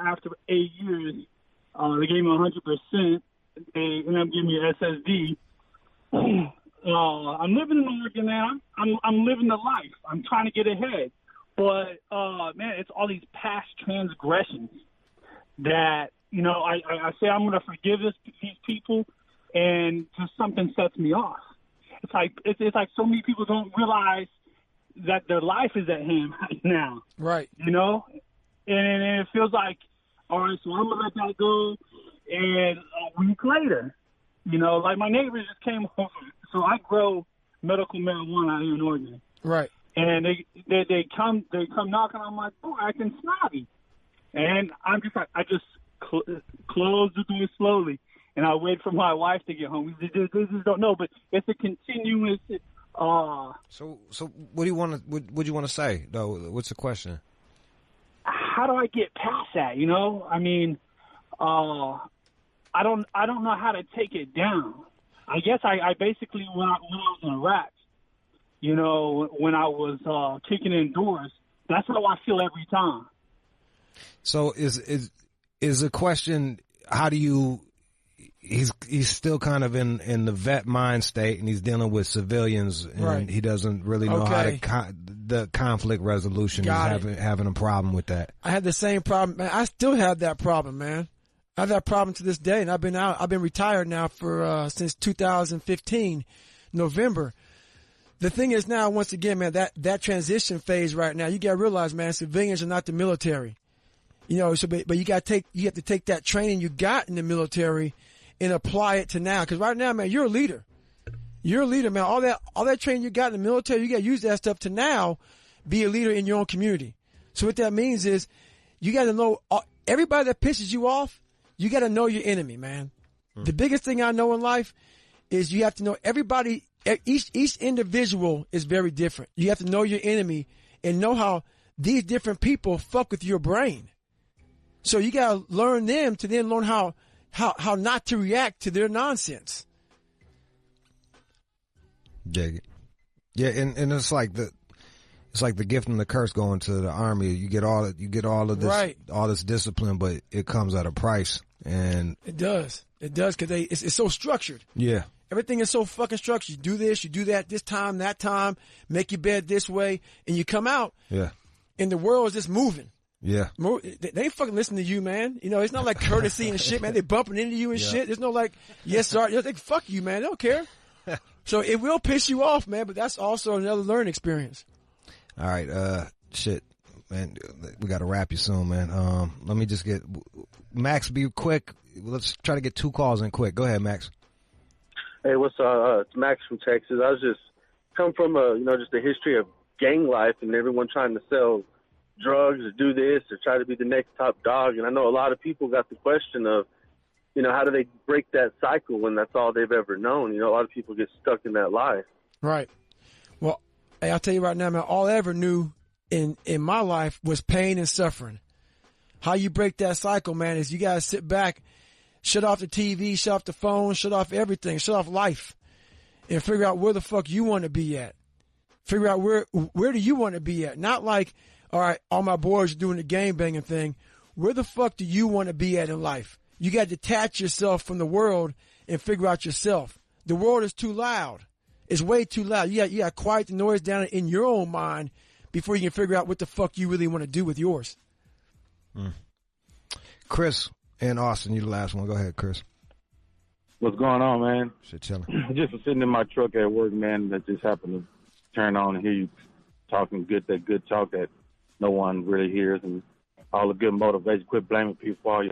after 8 years. They gave me 100%. They ended up giving me SSD. I'm living in Oregon now. I'm living the life. I'm trying to get ahead. But, man, it's all these past transgressions that, you know, I say I'm going to forgive these people, and just something sets me off. It's like so many people don't realize that their life is at hand right now. Right. You know? And it feels like, all right, so I'm going to let that go, and a week later, you know, like my neighbors just came over. So I grow medical marijuana out here in Oregon. Right. And they come knocking on my door acting snobby. And I'm just like, I just close the door slowly. And I wait for my wife to get home. They just don't know, but it's a continuous. So what do you want to? What do you want to say though? What's the question? How do I get past that? You know, I mean, I don't know how to take it down. I guess I basically when I was in Iraq, you know, when I was kicking in doors, that's how I feel every time. So is the question? How do you? He's still kind of in the vet mind state, and he's dealing with civilians, and right. He doesn't really know how to the conflict resolution. He's having a problem with that. I had the same problem, man. I still have that problem, man. I have that problem to this day, and I've been retired now for since 2015, November. The thing is now, once again, man, that transition phase right now, you got to realize, man, civilians are not the military. You know, so but you have to take that training you got in the military and apply it to now. Because right now, man, you're a leader. You're a leader, man. All that training you got in the military, you got to use that stuff to now be a leader in your own community. So what that means is you got to know everybody that pisses you off, you got to know your enemy, man. The biggest thing I know in life is you have to know everybody. Each individual is very different. You have to know your enemy and know how these different people fuck with your brain. So you got to learn them to then learn how not to react to their nonsense. Yeah, and it's like the gift and the curse going to the army. You get all of this, right. All this discipline, but it comes at a price. And it does because it's so structured. Yeah, everything is so fucking structured. You do this, you do that, this time, that time. Make your bed this way, and you come out. Yeah, and the world is just moving. Yeah. They ain't fucking listening to you, man. You know, it's not like courtesy and shit, man. They bumping into you and shit. There's no like, yes, sir. You know, they fuck you, man. They don't care. So it will piss you off, man, but that's also another learning experience. All right. Shit, man. We got to wrap you soon, man. Let me just get Max, be quick. Let's try to get 2 calls in quick. Go ahead, Max. Hey, what's up? It's Max from Texas. I was just come from just a history of gang life and everyone trying to sell drugs or do this or try to be the next top dog. And I know a lot of people got the question of, you know, how do they break that cycle when that's all they've ever known? You know, a lot of people get stuck in that life. Right. Well, hey, I'll tell you right now, man, all I ever knew in my life was pain and suffering. How you break that cycle, man, is you got to sit back. Shut off the TV, shut off the phone, shut off everything, shut off life, and figure out where the fuck you want to be at. Figure out where do you want to be at? Not like, all right, all my boys are doing the game banging thing. Where the fuck do you want to be at in life? You got to detach yourself from the world and figure out yourself. The world is too loud. It's way too loud. You got to quiet the noise down in your own mind before you can figure out what the fuck you really want to do with yours. Chris and Austin, you the last one. Go ahead, Chris. What's going on, man? Shit chilling. Just sitting in my truck at work, man, that just happened to turn on and hear you talking that good talk that no one really hears, and all the good motivation. Quit blaming people for all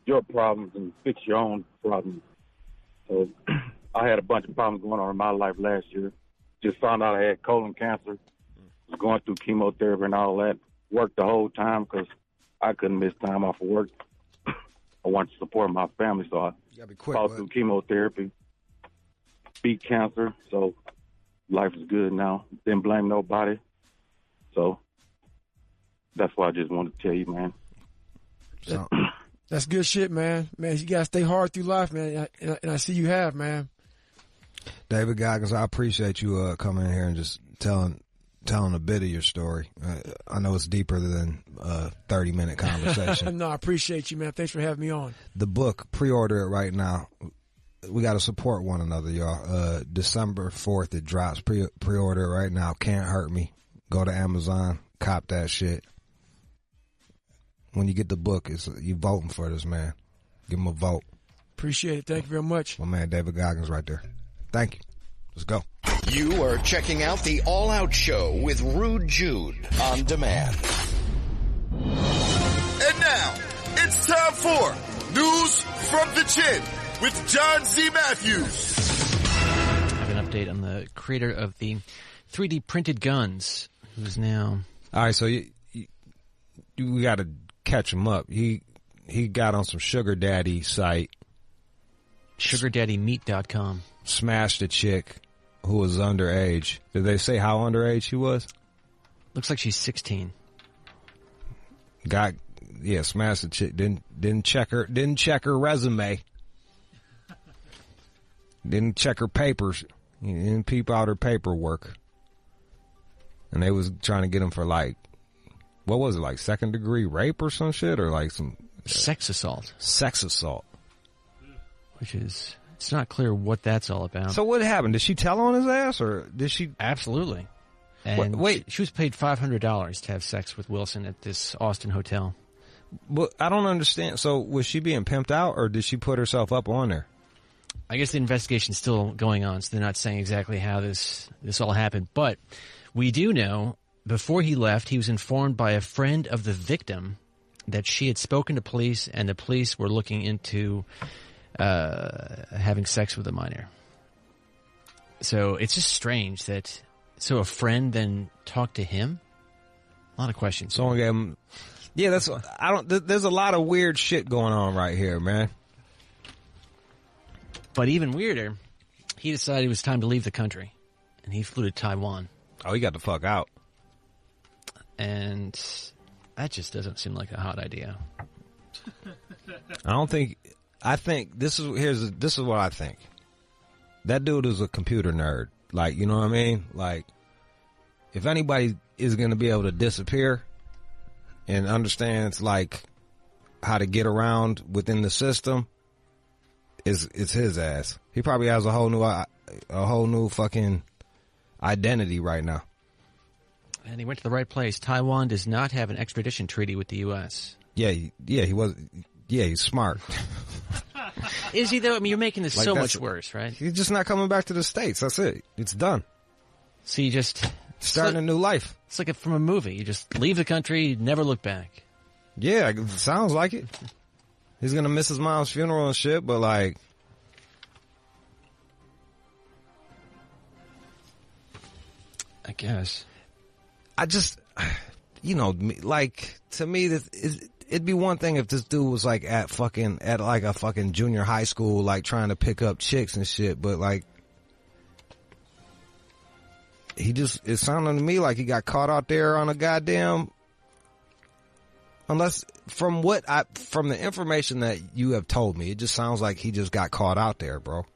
your problems and fix your own problems. So I had a bunch of problems going on in my life last year. Just found out I had colon cancer. Was going through chemotherapy and all that. Worked the whole time because I couldn't miss time off of work. I wanted to support my family, so I fought through chemotherapy, beat cancer, so life is good now. Didn't blame nobody. So that's why I just wanted to tell you, man. That's good shit, man. Man, you got to stay hard through life, man, and I see you have, man. David Goggins, I appreciate you coming in here and just telling a bit of your story. I know it's deeper than a 30-minute conversation. No, I appreciate you, man. Thanks for having me on. The book, pre-order it right now. We got to support one another, y'all. December 4th, it drops. Pre-order it right now. Can't Hurt Me. Go to Amazon. Cop that shit. When you get the book, you voting for this, man. Give him a vote. Appreciate it. Thank you very much. My man, David Goggins right there. Thank you. Let's go. You are checking out the All Out Show with Rude Jude on demand. And now, it's time for News from the Chin with John Z. Matthews. I have an update on the creator of the 3D printed guns, who's now... All right, so we got to catch him up. He got on some sugar daddy site. SugarDaddyMeat.com. Smashed a chick who was underage. Did they say how underage she was? Looks like she's 16. Smashed the chick. Didn't check her resume. Didn't check her papers. Didn't peep out her paperwork. And they was trying to get him for what was it, like second degree rape or some shit, or like some sex assault. Sex assault. Which is, it's not clear what that's all about. So what happened? Did she tell on his ass, or did she? Absolutely. And wait, she was paid $500 to have sex with Wilson at this Austin hotel. Well, I don't understand. So was she being pimped out, or did she put herself up on there? I guess the investigation's still going on, so they're not saying exactly how this all happened. But we do know, before he left, he was informed by a friend of the victim that she had spoken to police, and the police were looking into having sex with a minor. So it's just strange that... So a friend then talked to him? A lot of questions. Someone gave him... Yeah, there's a lot of weird shit going on right here, man. But even weirder, he decided it was time to leave the country, and he flew to Taiwan. Oh, he got the fuck out. And that just doesn't seem like a hot idea. I think this is what I think. That dude is a computer nerd. Like, you know what I mean? Like, if anybody is going to be able to disappear and understands like how to get around within the system, it's his ass. He probably has a whole new fucking identity right now. And he went to the right place. Taiwan does not have an extradition treaty with the U.S. He's smart. Is he, though? I mean, you're making this so much worse, right? He's just not coming back to the States. That's it. It's done. So you just... Starting a new life. It's like from a movie. You just leave the country, never look back. Yeah, it sounds like it. He's going to miss his mom's funeral and shit, but like... I guess. I just, like, to me, it'd be one thing if this dude was like at like a fucking junior high school, like trying to pick up chicks and shit, but like, it sounded to me like he got caught out there on a goddamn Unless, from the information that you have told me, it just sounds like he just got caught out there, bro.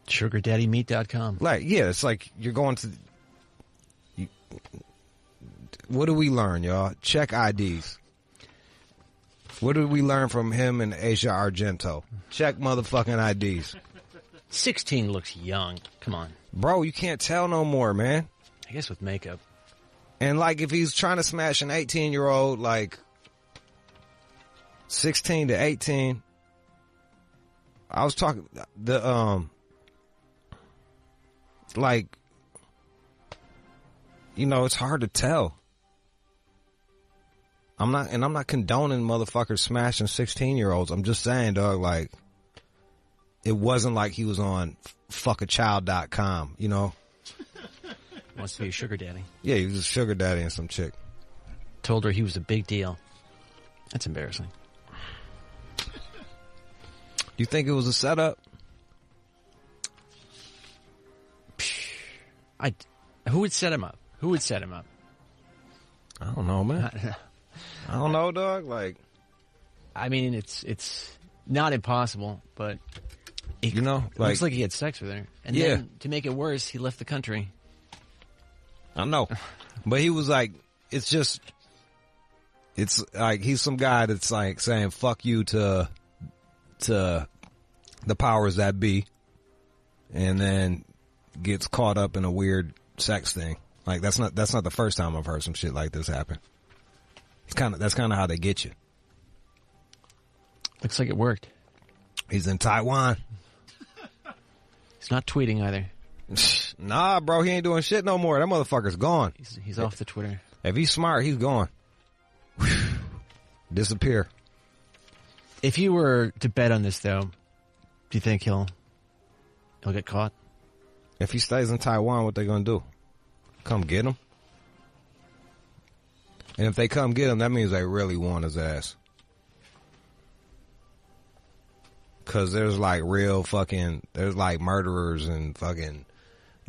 SugarDaddyMeat.com. Like, yeah, it's like you're going to. What do we learn, y'all? Check IDs. What did we learn from him and Asia Argento? Check motherfucking IDs. 16 looks young. Come on. Bro, you can't tell no more, man. I guess with makeup. And, like, if he's trying to smash an 18-year-old, like, 16 to 18, I was talking, like, you know, it's hard to tell. I'm not condoning motherfuckers smashing 16-year-olds. I'm just saying, dog, like, it wasn't like he was on fuckachild.com, you know? Wants to be a sugar daddy. Yeah, he was a sugar daddy and some chick. Told her he was a big deal. That's embarrassing. You think it was a setup? Who would set him up? Who would set him up? I don't know, man. I don't know, dog. Like, I mean, it's not impossible, but it looks like he had sex with her. And then, to make it worse, he left the country. I know. But he was like, it's like he's some guy that's like saying fuck you to the powers that be, and then gets caught up in a weird sex thing. Like, that's not the first time I've heard some shit like this happen. That's kind of how they get you. Looks like it worked. He's in Taiwan. He's not tweeting either. Nah, bro, he ain't doing shit no more. That motherfucker's gone. He's off the Twitter. If he's smart, he's gone. Disappear. If you were to bet on this, though, do you think he'll get caught? If he stays in Taiwan, what they gonna do? Come get him? And if they come get him, that means they really want his ass. Cause there's like there's like murderers and fucking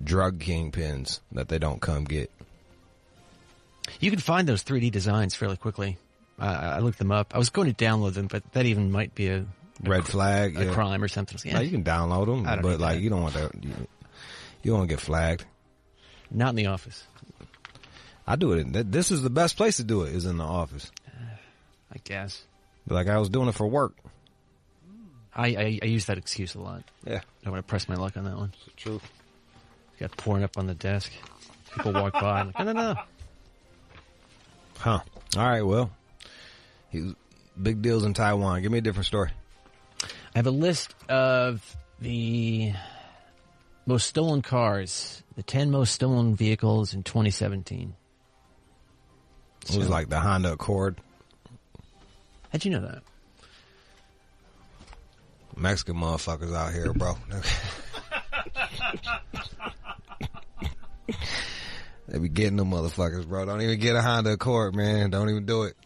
drug kingpins that they don't come get. You can find those 3D designs fairly quickly. I looked them up. I was going to download them, but that even might be a red flag, a crime or something. Yeah. No, you can download them, but like you don't want that. You don't want to get flagged. Not in the office. I do it. This is the best place to do it. Is in the office. I guess. But like I was doing it for work. I use that excuse a lot. Yeah. I want to press my luck on that one. It's true. Got pouring up on the desk. People walk by. I'm like, no. Huh. All right, well. Big deals in Taiwan. Give me a different story. I have a list of the most stolen cars, the 10 most stolen vehicles in 2017. It was like the Honda Accord. How'd you know that? Mexican motherfuckers out here, bro. They be getting them motherfuckers, bro. Don't even get a Honda Accord, man. Don't even do it.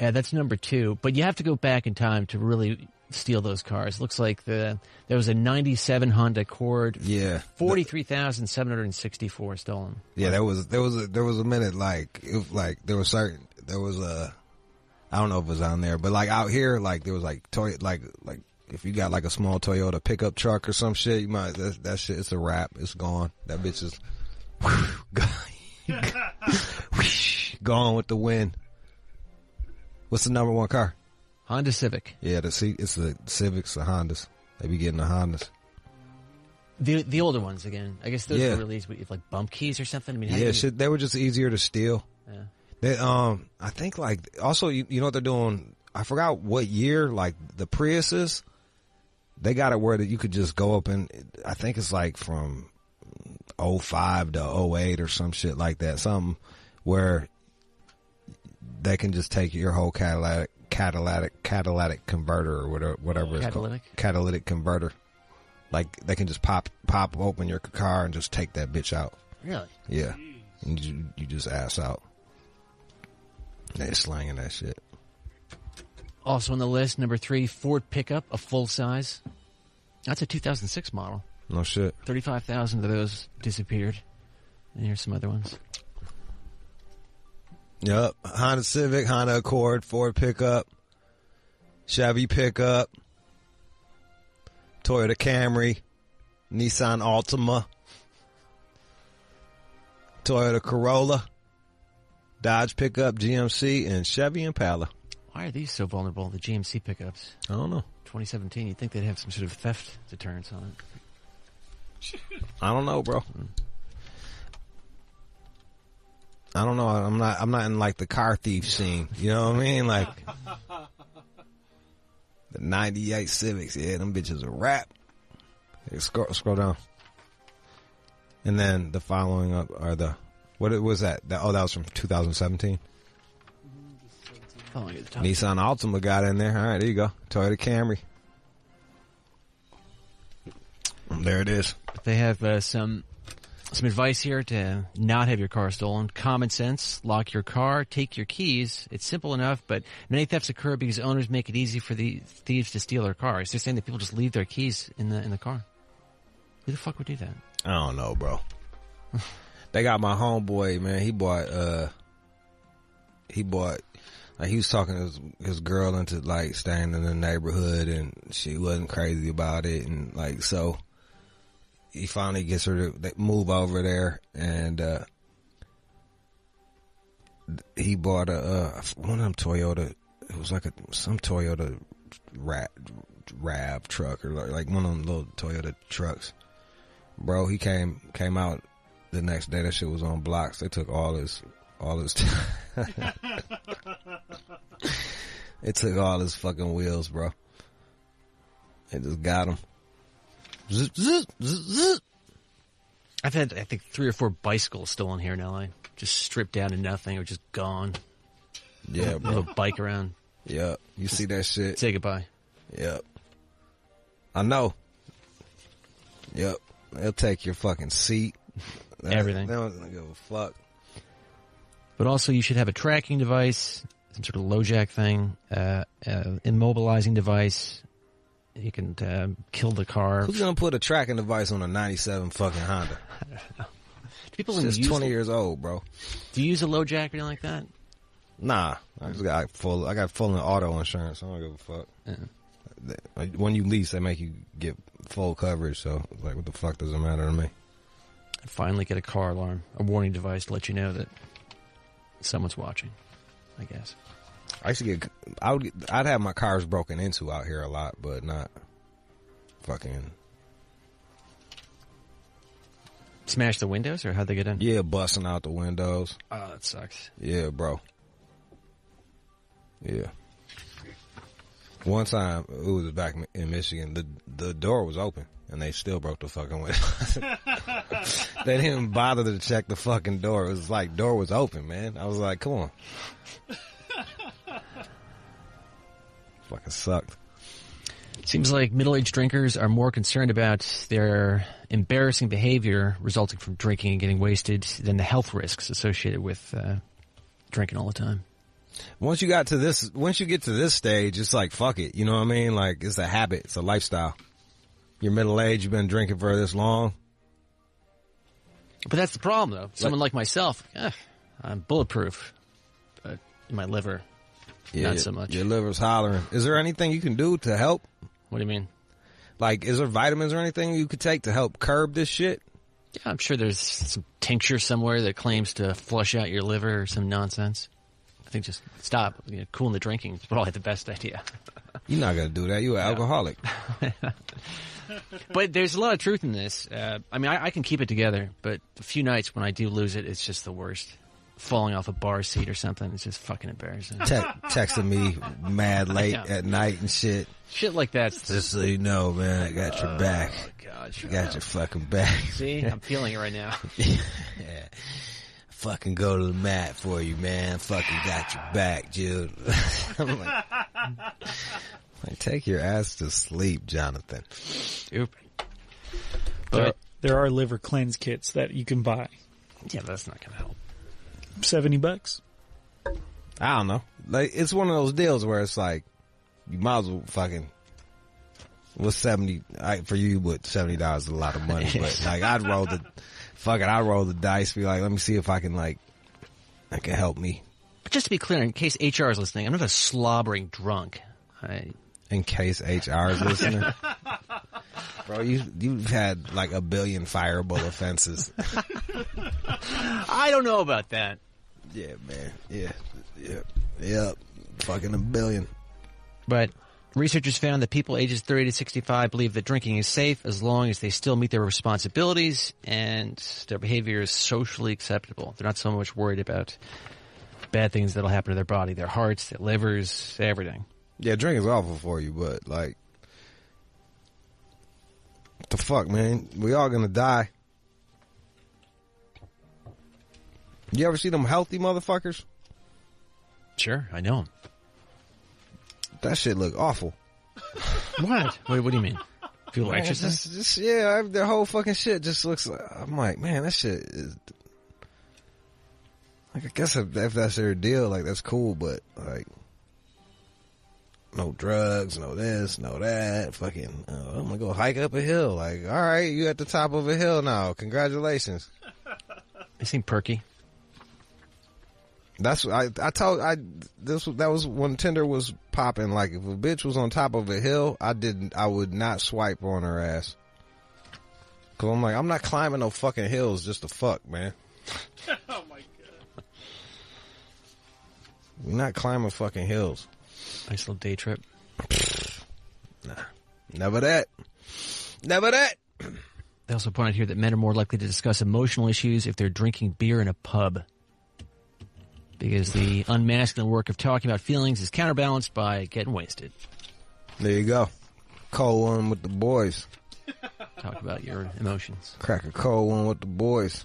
Yeah, that's number 2. But you have to go back in time to really steal those cars. Looks like there was a 97 Honda Accord. Yeah. 43,764 stolen. Yeah, there was a minute I don't know if it was on there, but like out here, like there was like like if you got like a small Toyota pickup truck or some shit, you might that shit. It's a wrap. It's gone. That bitch is gone with the wind. What's the number 1 car? Honda Civic. Yeah, it's the Civics, the Hondas. They be getting the Hondas. The older ones again. I guess those were released with like bump keys or something. I mean, they were just easier to steal. Yeah. They I think like also you know what they're doing. I forgot what year. Like the Priuses, they got it where that you could just go up and I think it's like from 05 to 08 or some shit like that. Something where they can just take your whole catalytic converter or whatever it's called. Catalytic converter. Like they can just pop open your car and just take that bitch out. Really? Yeah. And you just ass out. They slanging that shit. Also on the list, number 3, Ford pickup, a full size. That's a 2006 model. No shit. 35,000 of those disappeared. And here's some other ones. Yep. Honda Civic, Honda Accord, Ford pickup, Chevy pickup, Toyota Camry, Nissan Altima, Toyota Corolla, Dodge pickup, GMC, and Chevy Impala. Why are these so vulnerable, the GMC pickups? I don't know. 2017, you'd think they'd have some sort of theft deterrence on it. I don't know, bro. I don't know. I'm not in like the car thief scene. You know what I mean? Like the 98 Civics. Yeah, them bitches are rap. Hey, scroll down. And then the following up are the, what was that? That was from 2017. Nissan Altima got in there. All right, there you go. Toyota Camry. There it is. They have some advice here to not have your car stolen. Common sense: lock your car, take your keys. It's simple enough, but many thefts occur because owners make it easy for the thieves to steal their cars. They're saying that people just leave their keys in the car. Who the fuck would do that? I don't know, bro. They got my homeboy, man. He bought. Like, he was talking to his girl into like staying in the neighborhood, and she wasn't crazy about it, and like so. He finally gets her to move over there, and he bought one of them Toyota. It was like some Toyota RAV truck, or like one of them little Toyota trucks. Bro, he came out the next day. That shit was on blocks. They took all his. They took all his fucking wheels, bro. They just got him. Zip, zip, zip, zip. I've had, I think, 3 or 4 bicycles stolen here in LA. Just stripped down to nothing or just gone. Yeah, bro. A bike around. Yep. You see that shit? Say goodbye. Yep. I know. Yep. They'll take your fucking seat. Everything. They don't give a fuck. But also, you should have a tracking device, some sort of LoJack thing, immobilizing device. You can kill the car. Who's gonna put a tracking device on a 97 fucking Honda? I don't know. People it's just 20 years old, bro. Do you use a LoJack or anything like that? Nah, I got full auto insurance. I don't give a fuck. Yeah. When you lease, they make you get full coverage. So, like, what the fuck does it matter to me? I'd finally get a car alarm, a warning device to let you know that someone's watching, I guess. I used to I'd have my cars broken into out here a lot, but not fucking. Smash the windows, or how'd they get in? Yeah, busting out the windows. Oh, that sucks. Yeah, bro. Yeah. One time, it was back in Michigan, the door was open, and they still broke the fucking window. They didn't even bother to check the fucking door. It was like, door was open, man. I was like, come on. Fucking sucked. Seems like middle-aged drinkers are more concerned about their embarrassing behavior resulting from drinking and getting wasted than the health risks associated with drinking all the time. Once you get to this stage, it's like, fuck it. You know what I mean? Like, it's a habit. It's a lifestyle. You're middle-aged. You've been drinking for this long. But that's the problem, though. Someone like myself, I'm bulletproof. But my liver, not so much. Your liver's hollering. Is there anything you can do to help? What do you mean? Like, is there vitamins or anything you could take to help curb this shit? Yeah, I'm sure there's some tincture somewhere that claims to flush out your liver or some nonsense. I think just stop. Cooling the drinking is probably the best idea. You're not going to do that. You're an alcoholic. But there's a lot of truth in this. I mean, I can keep it together, but a few nights when I do lose it, it's just the worst. Falling off a bar seat or something, it's just fucking embarrassing. Texting me mad late at night and shit. Shit like that. Just so you know, man, I got your back. Oh, God. I got your fucking back. See? I'm feeling it right now. Yeah. Fucking go to the mat for you, man. Fucking got your back, Jude. I'm like, take your ass to sleep, Jonathan. Stupid. But there are liver cleanse kits that you can buy. Yeah, but that's not going to help. $70. I don't know. Like, it's one of those deals where it's like, you might as well fucking. What's 70 for you? But $70 is a lot of money. But like, I'd roll the dice. Be like, let me see if I can help me Just to be clear, in case HR is listening, I'm not a slobbering drunk. In case HR is listening. Bro, you've had like a billion fireable offenses. I don't know about that. Yeah, man. Yeah. Fucking a billion. But researchers found that people ages 30 to 65 believe that drinking is safe as long as they still meet their responsibilities and their behavior is socially acceptable. They're not so much worried about bad things that'll happen to their body, their hearts, their livers, everything. Yeah, drinking is awful for you, but like, what the fuck, man? We all gonna die. You ever see them healthy motherfuckers? Sure, I know them. That shit look awful. What? Wait, what do you mean? People exercise? Just their whole fucking shit just looks like, I'm like, man, that shit is, like, I guess if that's their deal, like, that's cool, but, like, no drugs, no this, no that, fucking, I'm gonna go hike up a hill. Like, all right, you at the top of a hill now. Congratulations. They seem perky. That's that was when Tinder was popping. Like, if a bitch was on top of a hill, I would not swipe on her ass. Cause I'm like, I'm not climbing no fucking hills just to fuck, man. Oh my god. We're not climbing fucking hills. Nice little day trip. Nah. Never that. Never that. They also pointed here that men are more likely to discuss emotional issues if they're drinking beer in a pub. Because the unmasculine work of talking about feelings is counterbalanced by getting wasted. There you go. Cold one with the boys. Talk about your emotions. Crack a cold one with the boys.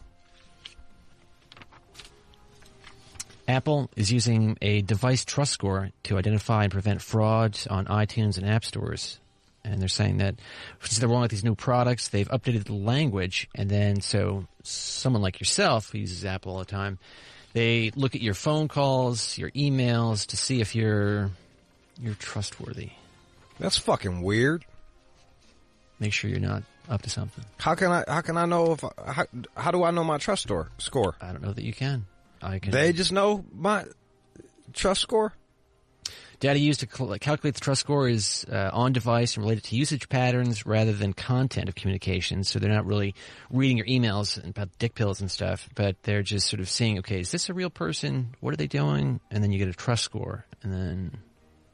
Apple is using a device trust score to identify and prevent fraud on iTunes and app stores. And they're saying that since they're rolling out these new products, they've updated the language. And then so someone like yourself who uses Apple all the time, they look at your phone calls, your emails to see if you're trustworthy. That's fucking weird. Make sure you're not up to something. How can I know how do I know my trust score? I don't know that you can. They just know my trust score? Data used to calculate the trust score is on device and related to usage patterns rather than content of communication. So they're not really reading your emails about dick pills and stuff, but they're just sort of seeing, okay, is this a real person? What are they doing? And then you get a trust score, and then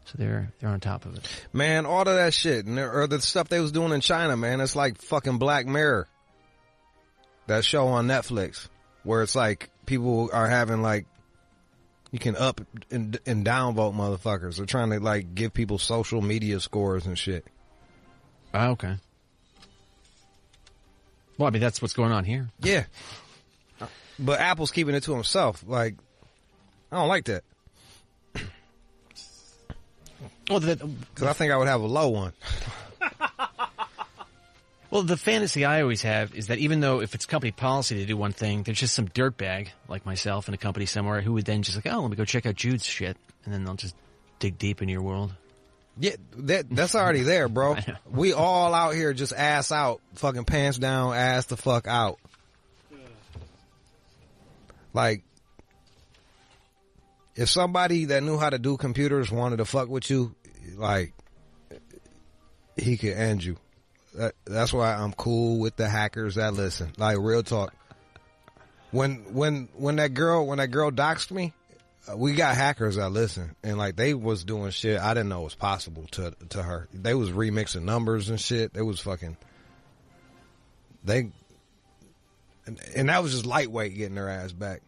so they're on top of it. Man, all of that shit or the stuff they was doing in China, man, it's like fucking Black Mirror. That show on Netflix where it's like people are having like, you can up and down vote motherfuckers. They're trying to like give people social media scores and shit. Oh, okay. Well, I mean, that's what's going on here. Yeah. But Apple's keeping it to himself. Like, I don't like that. Well, because I think I would have a low one. Well, the fantasy I always have is that even though if it's company policy to do one thing, there's just some dirtbag like myself in a company somewhere who would then just like, oh, let me go check out Jude's shit. And then they'll just dig deep into your world. Yeah, that's already there, bro. We all out here just ass out, fucking pants down, ass the fuck out. Like, if somebody that knew how to do computers wanted to fuck with you, like, he could end you. That's why I'm cool with the hackers that listen. Like, real talk. When that girl doxed me, we got hackers that listen, and like they was doing shit I didn't know was possible to her. They was remixing numbers and shit. They was fucking. And that was just lightweight getting their ass back.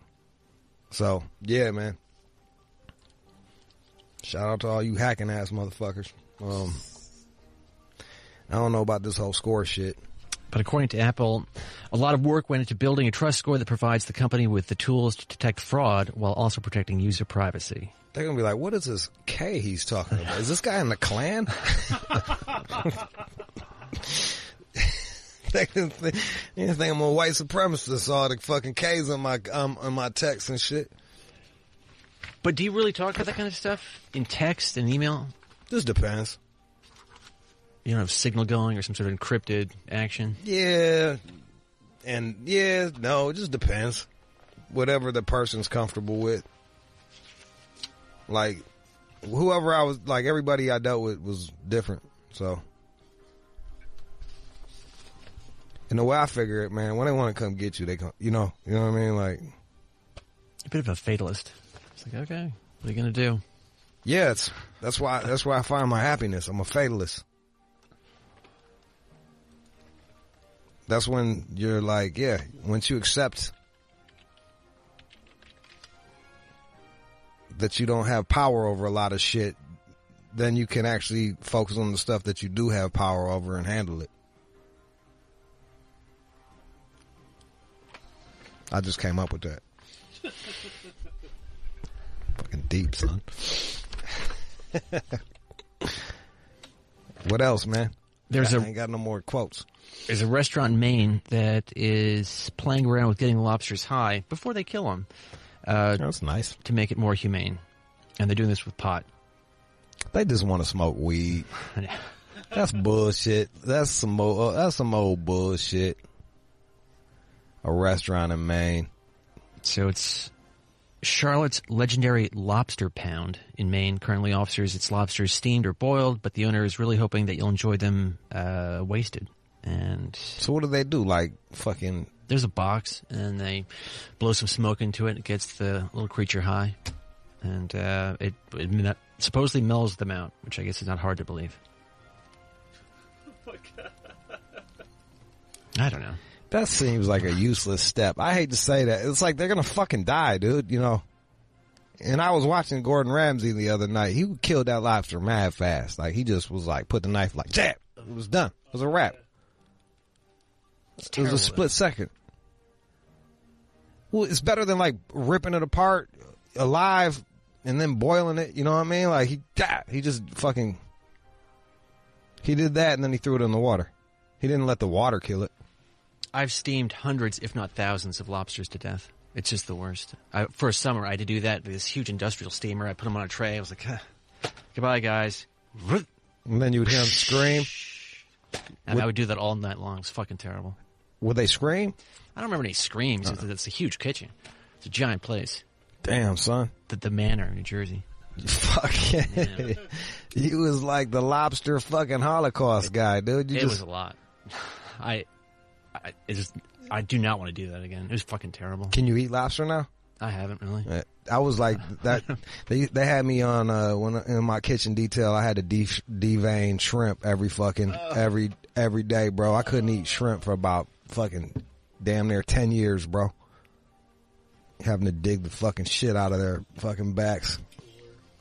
So yeah, man. Shout out to all you hacking ass motherfuckers. I don't know about this whole score shit. But according to Apple, a lot of work went into building a trust score that provides the company with the tools to detect fraud while also protecting user privacy. They're going to be like, what is this K he's talking about? Is this guy in the Klan? You think I'm a white supremacist? All the fucking K's on my text and shit. But do you really talk about that kind of stuff in text and email? This depends. You don't have Signal going or some sort of encrypted action? Yeah. And yeah, no, it just depends. Whatever the person's comfortable with. Like, whoever I was, like, everybody I dealt with was different. So, and the way I figure it, man, when they want to come get you, they come, you know what I mean? Like, a bit of a fatalist. It's like, okay, what are you going to do? Yeah, that's why I find my happiness. I'm a fatalist. That's when you're like, yeah, once you accept that you don't have power over a lot of shit, then you can actually focus on the stuff that you do have power over and handle it. I just came up with that. Fucking deep, son. What else, man? I ain't got no more quotes. There's a restaurant in Maine that is playing around with getting the lobsters high before they kill them. That's nice. To make it more humane. And they're doing this with pot. They just want to smoke weed. That's bullshit. That's some old bullshit. A restaurant in Maine. So it's Charlotte's Legendary Lobster Pound in Maine currently offers its lobsters steamed or boiled, but the owner is really hoping that you'll enjoy them wasted. And so what do they do? Like fucking... There's a box, and they blow some smoke into it, and it gets the little creature high. And it supposedly mellows them out, which I guess is not hard to believe. I don't know. That seems like a useless step. I hate to say that. It's like they're going to fucking die, dude, you know. And I was watching Gordon Ramsay the other night. He killed that lobster mad fast. Like, he just was like, put the knife like, jab. It was done. It was a wrap. It was a split second. Well, it's better than like ripping it apart alive and then boiling it. You know what I mean? Like, he just fucking, he did that and then he threw it in the water. He didn't let the water kill it. I've steamed hundreds, if not thousands, of lobsters to death. It's just the worst. For a summer, I had to do that with this huge industrial steamer. I put them on a tray. I was like, goodbye, guys. And then you would hear them scream. And I would do that all night long. It was fucking terrible. Would they scream? I don't remember any screams. It's a huge kitchen. It's a giant place. Damn, son. The Manor in New Jersey. Fuck yeah. You was like the lobster fucking Holocaust guy, dude. It was a lot. I do not want to do that again. It was fucking terrible. Can you eat lobster now? I haven't really. I was like that. They had me on when in my kitchen detail. I had to devein shrimp every day, bro. I couldn't eat shrimp for about fucking damn near 10 years, bro. Having to dig the fucking shit out of their fucking backs.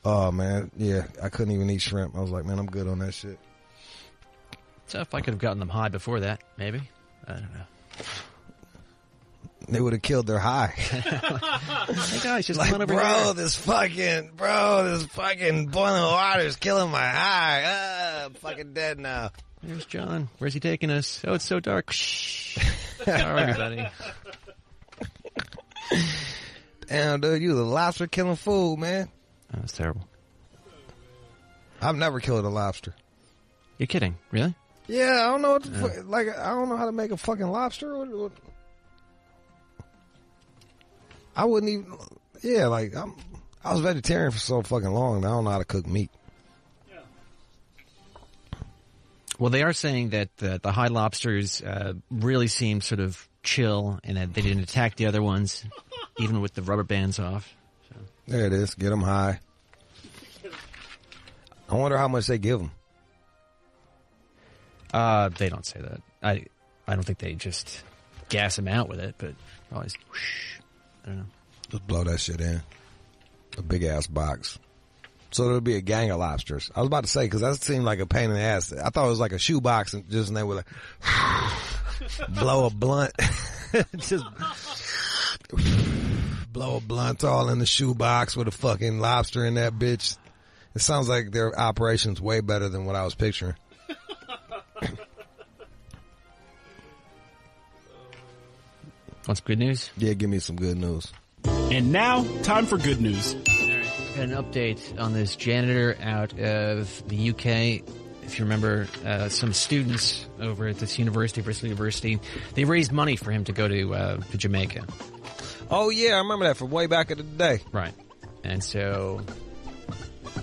Oh man, yeah, I couldn't even eat shrimp. I was like, man, I'm good on that shit. So if I could have gotten them high before that, maybe. I don't know. They would have killed their high. Hey guys, just like, come on over here. This fucking boiling water is killing my high. I'm fucking dead now. There's John. Where's he taking us? Oh, it's so dark. Sorry, everybody. Damn, dude, you the lobster killing fool, man. Oh, that's terrible. I've never killed a lobster. You're kidding? Really? Yeah, I don't know what I don't know how to make a fucking lobster. I wouldn't even. Yeah, like I was vegetarian for so fucking long. I don't know how to cook meat. Well, they are saying that the high lobsters really seem sort of chill, and that they didn't attack the other ones, even with the rubber bands off. So. There it is. Get them high. I wonder how much they give them. They don't say that. I don't think they just gas them out with it, but always whoosh. I don't know. Just blow that shit in. A big ass box. So there would be a gang of lobsters. I was about to say, because that seemed like a pain in the ass. I thought it was like a shoebox and they would like blow a blunt. Just blow a blunt all in the shoebox with a fucking lobster in that bitch. It sounds like their operation's way better than what I was picturing. Want some good news? Yeah, give me some good news. And now, time for good news. Got an update on this janitor out of the UK. If you remember, some students over at this Bristol University, they raised money for him to go to Jamaica. Oh yeah, I remember that from way back in the day. Right. And so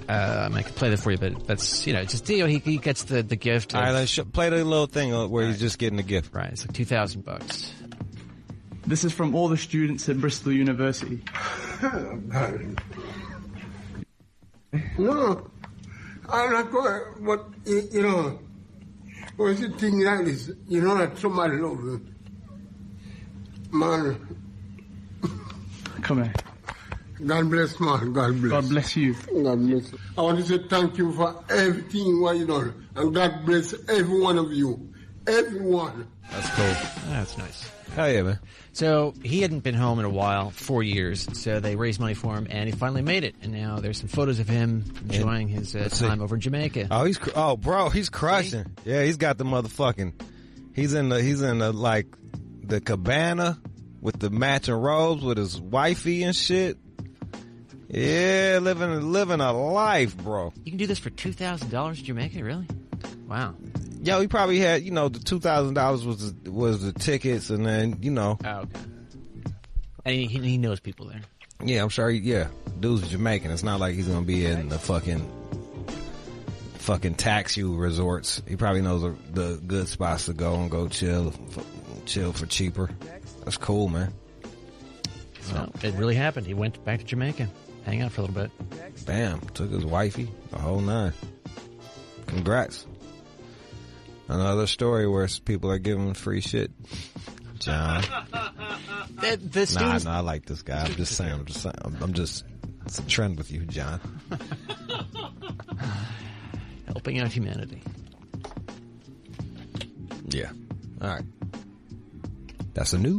I can play that for you, but that's, just, he gets the gift. All right, let's play the little thing where he's just getting the gift. Right, it's like $2,000. This is from all the students at Bristol University. No, I'm not going, but, when you think like this, that somebody loves you. Man. Come here. God bless, man. God bless. God bless you. God bless. I want to say thank you for everything what you done. And God bless every one of you. Everyone. That's cool. That's nice. Hell yeah, man. So he hadn't been home in a while, 4 years. So they raised money for him, and he finally made it. And now there's some photos of him enjoying his time over in Jamaica. Oh, bro, he's crushing. See? Yeah, he's got the motherfucking. He's in the like the cabana with the matching robes with his wifey and shit. Yeah, living a life, bro. You can do this for $2,000 in Jamaica, really? Wow. Yo, he probably had, the $2,000 was the tickets, and then, Oh, okay. And he knows people there. Yeah, I'm sure. Dude's Jamaican. It's not like he's gonna be in the fucking tax you resorts. He probably knows the good spots to go and go chill for cheaper. That's cool, man. So it really happened. He went back to Jamaica, hang out for a little bit. Damn, took his wifey, the whole nine. Congrats. Another story where people are giving free shit. John. I like this guy. I'm just saying. It's a trend with you, John. Helping out humanity. Yeah. All right. That's a new